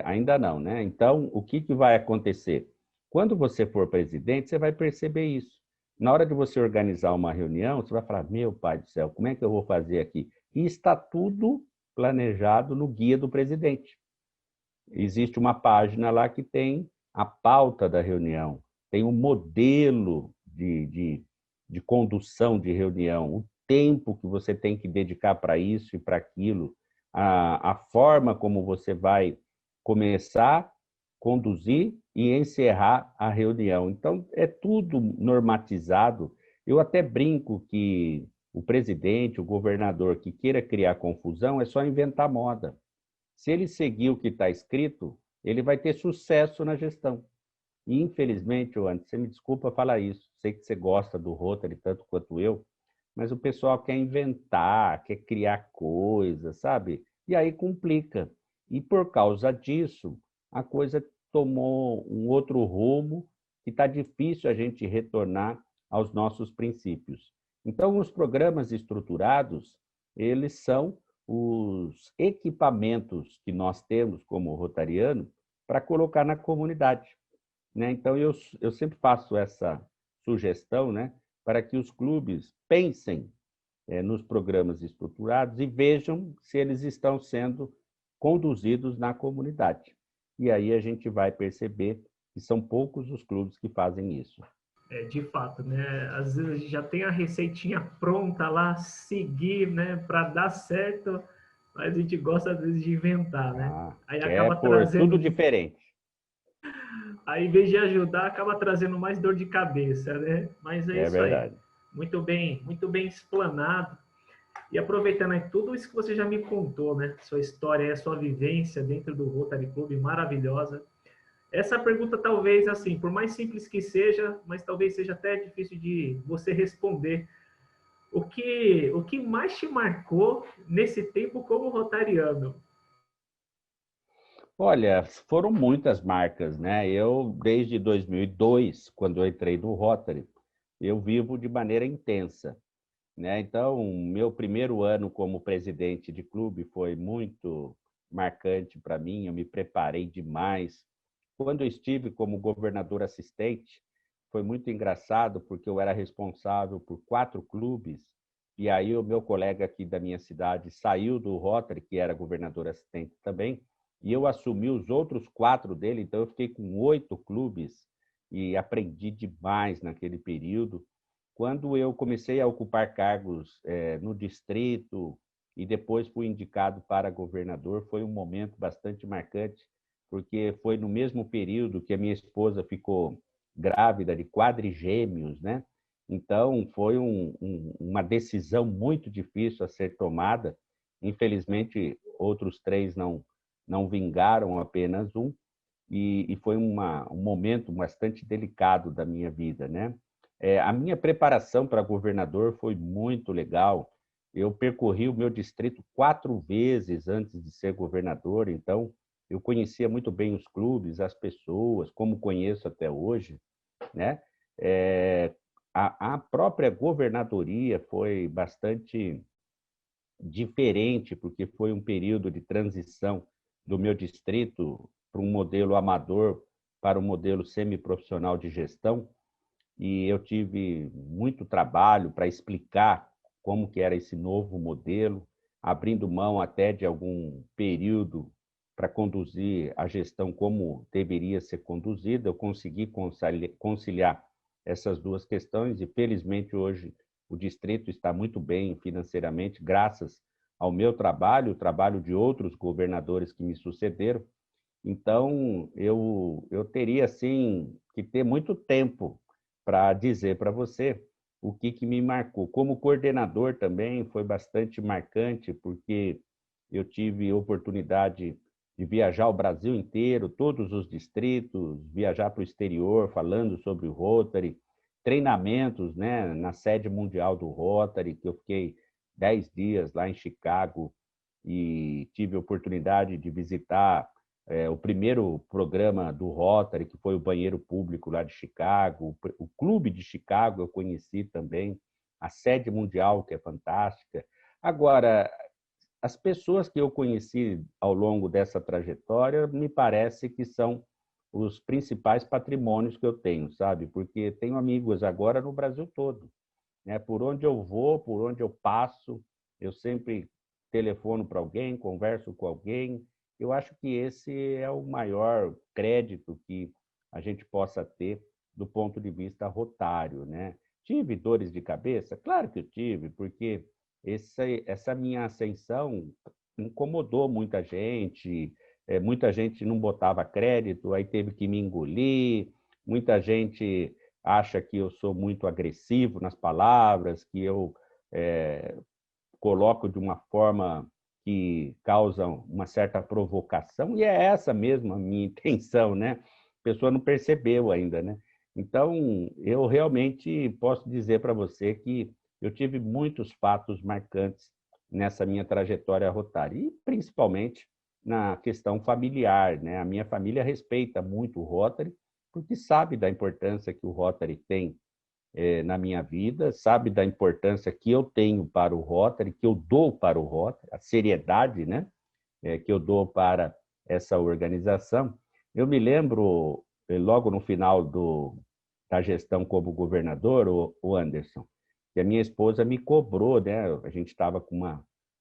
ainda não, né? Então, o que vai acontecer? Quando você for presidente, você vai perceber isso. Na hora de você organizar uma reunião, você vai falar, meu pai do céu, como é que eu vou fazer aqui? E está tudo planejado no guia do presidente. Existe uma página lá que tem a pauta da reunião, tem um modelo de condução de reunião, o tempo que você tem que dedicar para isso e para aquilo, a forma como você vai começar, conduzir e encerrar a reunião. Então, é tudo normatizado. Eu até brinco que o presidente, o governador que queira criar confusão, é só inventar moda. Se ele seguir o que está escrito, ele vai ter sucesso na gestão. E, infelizmente, Anderson, você me desculpa falar isso, sei que você gosta do Rotary tanto quanto eu, mas o pessoal quer inventar, quer criar coisas, sabe? E aí complica. E por causa disso, a coisa tomou um outro rumo que está difícil a gente retornar aos nossos princípios. Então, os programas estruturados, eles são os equipamentos que nós temos como rotariano para colocar na comunidade, né? Então, eu sempre faço essa sugestão, né, para que os clubes pensem nos programas estruturados e vejam se eles estão sendo conduzidos na comunidade. E aí a gente vai perceber que são poucos os clubes que fazem isso. De fato, né? Às vezes a gente já tem a receitinha pronta lá, seguir, né, para dar certo, mas a gente gosta às vezes de inventar, né? Aí Quer acaba por tudo trazendo, diferente. aí em vez de ajudar, acaba trazendo mais dor de cabeça, né? Mas é É isso aí. verdade. Muito bem explanado. E aproveitando aí tudo isso que você já me contou, né? Sua história, a sua vivência dentro do Rotary Club, maravilhosa. Essa pergunta talvez, assim, por mais simples que seja, mas talvez seja até difícil de você responder. O que mais te marcou nesse tempo como rotariano? Olha, foram muitas marcas, né? Eu, desde 2002, quando eu entrei no Rotary, eu vivo de maneira intensa, né? Então, meu primeiro ano como presidente de clube foi muito marcante para mim, eu me preparei demais. Quando eu estive como governador assistente, foi muito engraçado, porque eu era responsável por 4 clubes, e aí o meu colega aqui da minha cidade saiu do Rotary, que era governador assistente também, e eu assumi os outros 4 dele, então eu fiquei com 8 clubes e aprendi demais naquele período. Quando eu comecei a ocupar cargos no distrito e depois fui indicado para governador, foi um momento bastante marcante, porque foi no mesmo período que a minha esposa ficou grávida de quadrigêmeos, né? Então, foi uma decisão muito difícil a ser tomada. Infelizmente, outros 3 não vingaram, apenas um, e foi um momento bastante delicado da minha vida, né? A minha preparação para governador foi muito legal. Eu percorri o meu distrito 4 vezes antes de ser governador, então eu conhecia muito bem os clubes, as pessoas, como conheço até hoje, né? A própria governadoria foi bastante diferente, porque foi um período de transição do meu distrito para um modelo amador para um modelo semiprofissional de gestão, e eu tive muito trabalho para explicar como que era esse novo modelo, abrindo mão até de algum período para conduzir a gestão como deveria ser conduzida. Eu consegui conciliar essas duas questões e, felizmente, hoje o distrito está muito bem financeiramente, graças ao meu trabalho, o trabalho de outros governadores que me sucederam. Então, eu teria, assim, que ter muito tempo para dizer para você o que me marcou. Como coordenador também foi bastante marcante, porque eu tive oportunidade de viajar o Brasil inteiro, todos os distritos, viajar para o exterior falando sobre o Rotary, treinamentos, né, na sede mundial do Rotary, que eu fiquei 10 dias lá em Chicago e tive a oportunidade de visitar o primeiro programa do Rotary, que foi o banheiro público lá de Chicago, o clube de Chicago eu conheci também, a sede mundial, que é fantástica. Agora, as pessoas que eu conheci ao longo dessa trajetória, me parece que são os principais patrimônios que eu tenho, sabe? Porque tenho amigos agora no Brasil todo, né? Por onde eu vou, por onde eu passo, eu sempre telefono para alguém, converso com alguém. Eu acho que esse é o maior crédito que a gente possa ter do ponto de vista rotário, né? Tive dores de cabeça? Claro que eu tive, porque essa minha ascensão incomodou muita gente não botava crédito, aí teve que me engolir, muita gente acha que eu sou muito agressivo nas palavras, que eu coloco de uma forma que causa uma certa provocação, e é essa mesmo a minha intenção, né? A pessoa não percebeu ainda, né? Então, eu realmente posso dizer para você que eu tive muitos fatos marcantes nessa minha trajetória rotária, e principalmente na questão familiar, né? A minha família respeita muito o Rotary, porque sabe da importância que o Rotary tem na minha vida, sabe da importância que eu tenho para o Rotary, que eu dou para o Rotary, a seriedade, né? Que eu dou para essa organização. Eu me lembro, logo no final da gestão como governador, o Anderson, que a minha esposa me cobrou, né? A gente estava com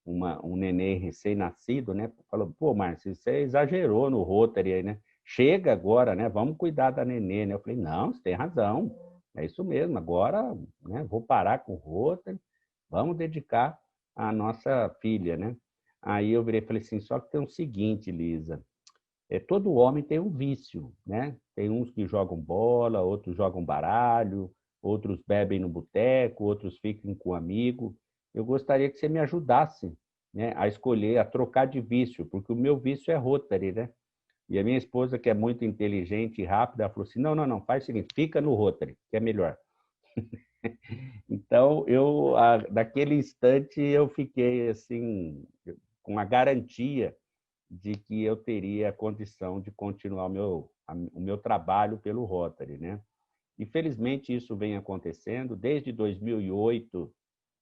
um neném recém-nascido, né? Falou, pô, Márcio, você exagerou no Rotary aí, né? Chega agora, né? Vamos cuidar da nenê, né? Eu falei, não, você tem razão, é isso mesmo, agora, né, vou parar com o Rotary, vamos dedicar à nossa filha, né? Aí eu virei e falei assim, só que tem o seguinte, Lisa, todo homem tem um vício, né? Tem uns que jogam bola, outros jogam baralho, outros bebem no boteco, outros ficam com um amigo. Eu gostaria que você me ajudasse, né, a escolher, a trocar de vício, porque o meu vício é Rotary, né? E a minha esposa, que é muito inteligente e rápida, ela falou assim, não, não, não, faz o seguinte, fica no Rotary, que é melhor. Então, naquele instante, eu fiquei assim, com a garantia de que eu teria a condição de continuar o meu trabalho pelo Rotary, né? E felizmente isso vem acontecendo. Desde 2008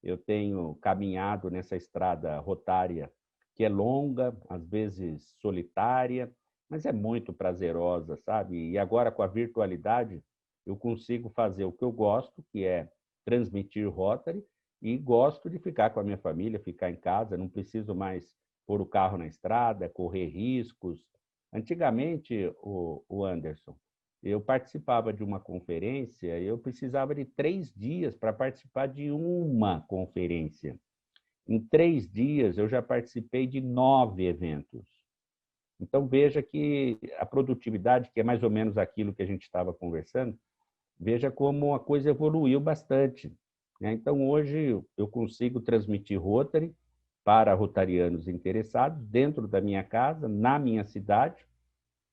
eu tenho caminhado nessa estrada rotária que é longa, às vezes solitária, mas é muito prazerosa, sabe? E agora com a virtualidade eu consigo fazer o que eu gosto, que é transmitir Rotary, e gosto de ficar com a minha família, ficar em casa, não preciso mais pôr o carro na estrada, correr riscos. Antigamente, o Anderson, eu participava de uma conferência, eu precisava de 3 dias para participar de uma conferência. Em 3 dias, eu já participei de 9 eventos. Então, veja que a produtividade, que é mais ou menos aquilo que a gente estava conversando, veja como a coisa evoluiu bastante. Então, hoje, eu consigo transmitir Rotary para rotarianos interessados dentro da minha casa, na minha cidade.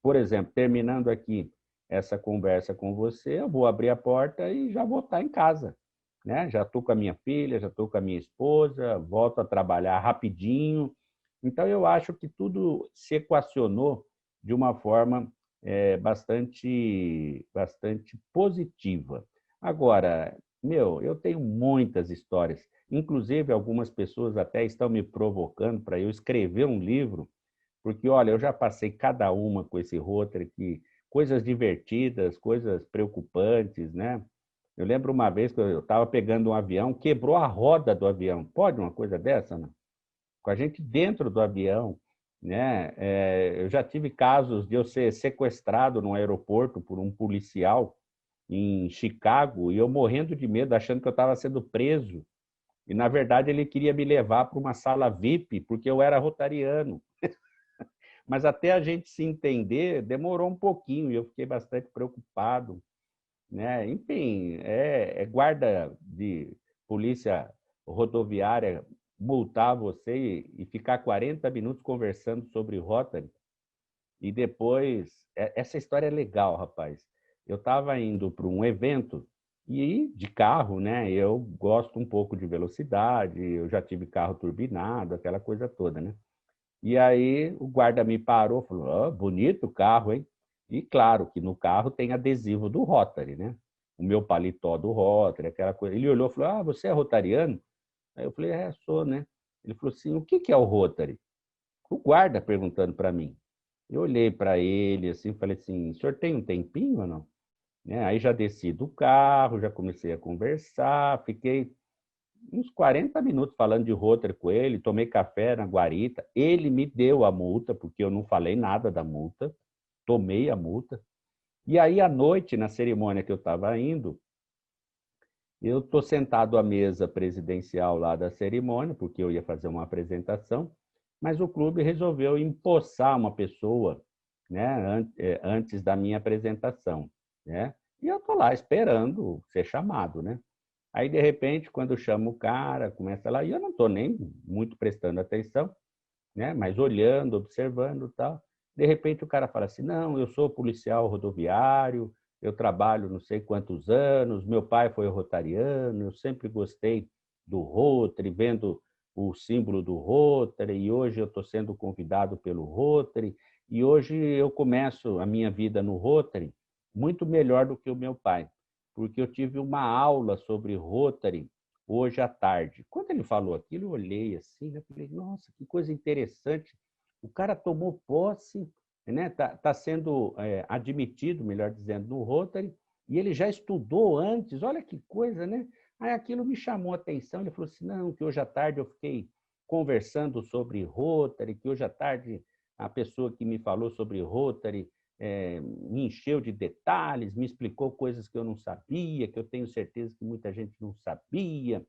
Por exemplo, terminando aqui essa conversa com você, eu vou abrir a porta e já vou estar em casa, né? Já estou com a minha filha, já estou com a minha esposa, volto a trabalhar rapidinho. Então, eu acho que tudo se equacionou de uma forma bastante positiva. Agora, eu tenho muitas histórias, inclusive algumas pessoas até estão me provocando para eu escrever um livro, porque, olha, eu já passei cada uma com esse Rotary, coisas divertidas, coisas preocupantes, né? Eu lembro uma vez que eu estava pegando um avião, quebrou a roda do avião. Pode uma coisa dessa, não? Com a gente dentro do avião, né? Eu já tive casos de eu ser sequestrado no aeroporto por um policial em Chicago e eu morrendo de medo, achando que eu estava sendo preso. E, na verdade, ele queria me levar para uma sala VIP, porque eu era rotariano. Mas até a gente se entender, demorou um pouquinho e eu fiquei bastante preocupado, né? Enfim, guarda de polícia rodoviária multar você e ficar 40 minutos conversando sobre Rotary. E depois, essa história é legal, rapaz. Eu estava indo para um evento e de carro, né? Eu gosto um pouco de velocidade, eu já tive carro turbinado, aquela coisa toda, né? E aí o guarda me parou, falou, bonito o carro, hein? E claro que no carro tem adesivo do Rotary, né? O meu paletó do Rotary, aquela coisa. Ele olhou e falou, você é rotariano? Aí eu falei, sou, né? Ele falou assim, o que é o Rotary? O guarda perguntando para mim. Eu olhei para ele assim, falei assim, o senhor tem um tempinho ou não? Né? Aí já desci do carro, já comecei a conversar, fiquei uns 40 minutos falando de Rotary com ele, tomei café na guarita, ele me deu a multa, porque eu não falei nada da multa, tomei a multa. E aí, à noite, na cerimônia que eu estava indo, eu estou sentado à mesa presidencial lá da cerimônia, porque eu ia fazer uma apresentação, mas o clube resolveu empossar uma pessoa, né, antes da minha apresentação, né? E eu estou lá esperando ser chamado, né? Aí, de repente, quando eu chamo o cara, começa lá, e eu não estou nem muito prestando atenção, né? Mas olhando, observando e tal. De repente, o cara fala assim, não, eu sou policial rodoviário, eu trabalho não sei quantos anos, meu pai foi rotariano, eu sempre gostei do Rotary, vendo o símbolo do Rotary, e hoje eu estou sendo convidado pelo Rotary, e hoje eu começo a minha vida no Rotary muito melhor do que o meu pai, porque eu tive uma aula sobre Rotary hoje à tarde. Quando ele falou aquilo, eu olhei assim, eu falei, nossa, que coisa interessante, o cara tomou posse, né? Tá sendo admitido, melhor dizendo, no Rotary, e ele já estudou antes, olha que coisa, né? Aí aquilo me chamou a atenção, ele falou assim, não, que hoje à tarde eu fiquei conversando sobre Rotary, que hoje à tarde a pessoa que me falou sobre Rotary me encheu de detalhes, me explicou coisas que eu não sabia, que eu tenho certeza que muita gente não sabia,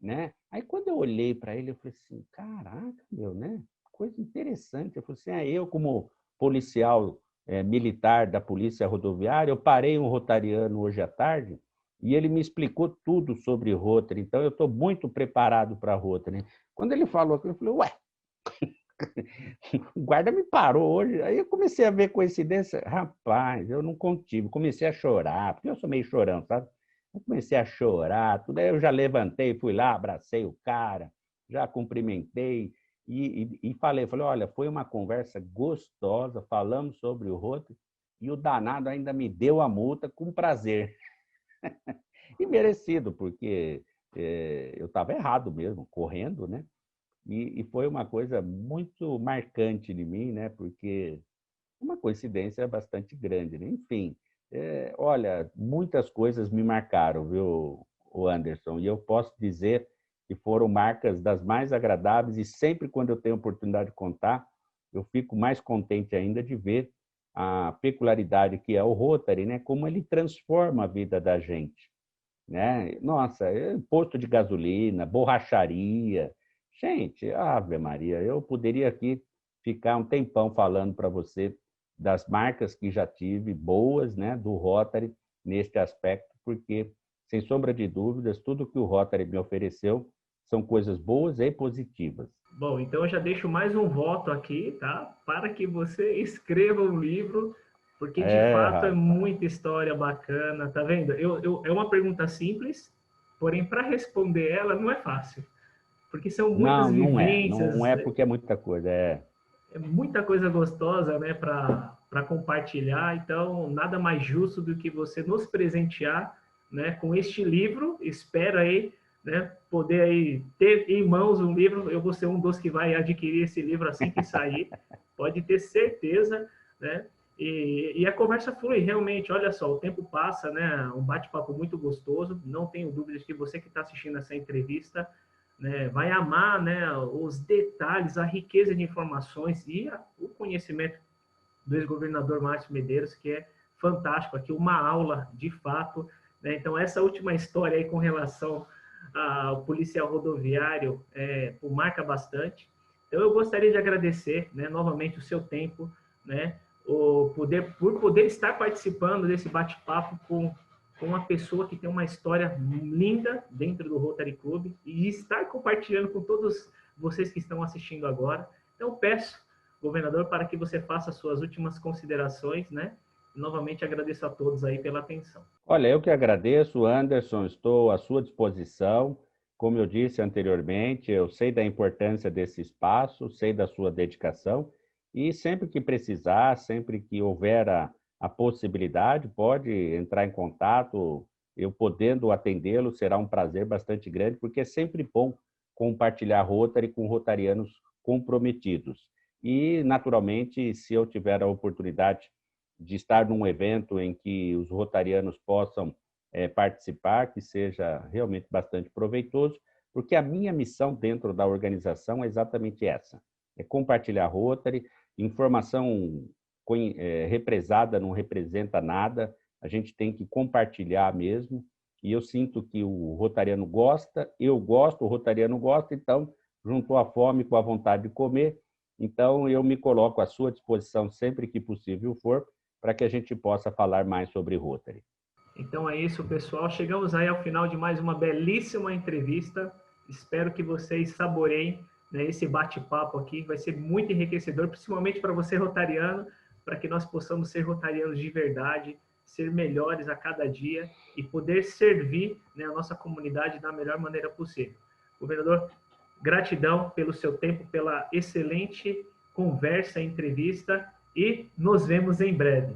né? Aí quando eu olhei para ele, eu falei assim, caraca, meu, né? Coisa interessante. Eu falei assim, eu como policial militar da Polícia Rodoviária, eu parei um rotariano hoje à tarde e ele me explicou tudo sobre Rotary, então eu estou muito preparado para Rotary. Quando ele falou aquilo, eu falei, ué, o guarda me parou hoje. Aí eu comecei a ver coincidência. Rapaz, eu não contive. Comecei a chorar, porque eu sou meio chorão, sabe? Eu comecei a chorar, tudo. Aí eu já levantei, fui lá, abracei o cara, já cumprimentei e falei, olha, foi uma conversa gostosa, falamos sobre o Rotary e o danado ainda me deu a multa com prazer. E merecido, porque eu estava errado mesmo, correndo, né? E foi uma coisa muito marcante em mim, né? Porque uma coincidência bastante grande, né? Enfim, olha, muitas coisas me marcaram, viu, o Anderson? E eu posso dizer que foram marcas das mais agradáveis e sempre quando eu tenho oportunidade de contar, eu fico mais contente ainda de ver a peculiaridade que é o Rotary, né? Como ele transforma a vida da gente, né? Nossa, posto de gasolina, borracharia. Gente, Ave Maria, eu poderia aqui ficar um tempão falando para você das marcas que já tive, boas, né, do Rotary neste aspecto, porque, sem sombra de dúvidas, tudo que o Rotary me ofereceu são coisas boas e positivas. Bom, então eu já deixo mais um voto aqui, tá? Para que você escreva um livro, porque de fato é Rapaz. muita história bacana, tá vendo? É uma pergunta simples, porém para responder ela não é fácil, porque são muitas Não, não é. Não vivências, é porque é muita coisa. é muita coisa gostosa, né, para compartilhar. Então, nada mais justo do que você nos presentear, né, com este livro. Espera aí, né, poder aí ter em mãos um livro. Eu vou ser um dos que vai adquirir esse livro assim que sair. Pode ter certeza, né? E a conversa flui realmente. Olha só, o tempo passa, né? Um bate-papo muito gostoso. Não tenho dúvidas que você que está assistindo essa entrevista, né, vai amar, né, os detalhes, a riqueza de informações e o conhecimento do ex-governador Márcio Medeiros, que é fantástico. Aqui uma aula, de fato. Né? Então, essa última história aí com relação ao policial rodoviário marca bastante. Então, eu gostaria de agradecer, né, novamente o seu tempo, né, por poder estar participando desse bate-papo com uma pessoa que tem uma história linda dentro do Rotary Club e estar compartilhando com todos vocês que estão assistindo agora. Então, peço, governador, para que você faça as suas últimas considerações, né? E, novamente agradeço a todos aí pela atenção. Olha, eu que agradeço, Anderson, estou à sua disposição. Como eu disse anteriormente, eu sei da importância desse espaço, sei da sua dedicação e sempre que precisar, sempre que houver a possibilidade, pode entrar em contato. Eu podendo atendê-lo, será um prazer bastante grande, porque é sempre bom compartilhar Rotary com rotarianos comprometidos. E, naturalmente, se eu tiver a oportunidade de estar num evento em que os rotarianos possam participar, que seja realmente bastante proveitoso, porque a minha missão dentro da organização é exatamente essa, é compartilhar Rotary, informação represada não representa nada, a gente tem que compartilhar mesmo, e eu sinto que o rotariano gosta, eu gosto, o rotariano gosta, então juntou a fome com a vontade de comer, então eu me coloco à sua disposição sempre que possível for, para que a gente possa falar mais sobre Rotary. Então é isso, pessoal. Chegamos aí ao final de mais uma belíssima entrevista. Espero que vocês saboreiem, né, esse bate-papo aqui. Vai ser muito enriquecedor, principalmente para você, rotariano, para que nós possamos ser rotarianos de verdade, ser melhores a cada dia e poder servir, né, a nossa comunidade da melhor maneira possível. Governador, Gratidão pelo seu tempo, pela excelente conversa, entrevista, e nos vemos em breve.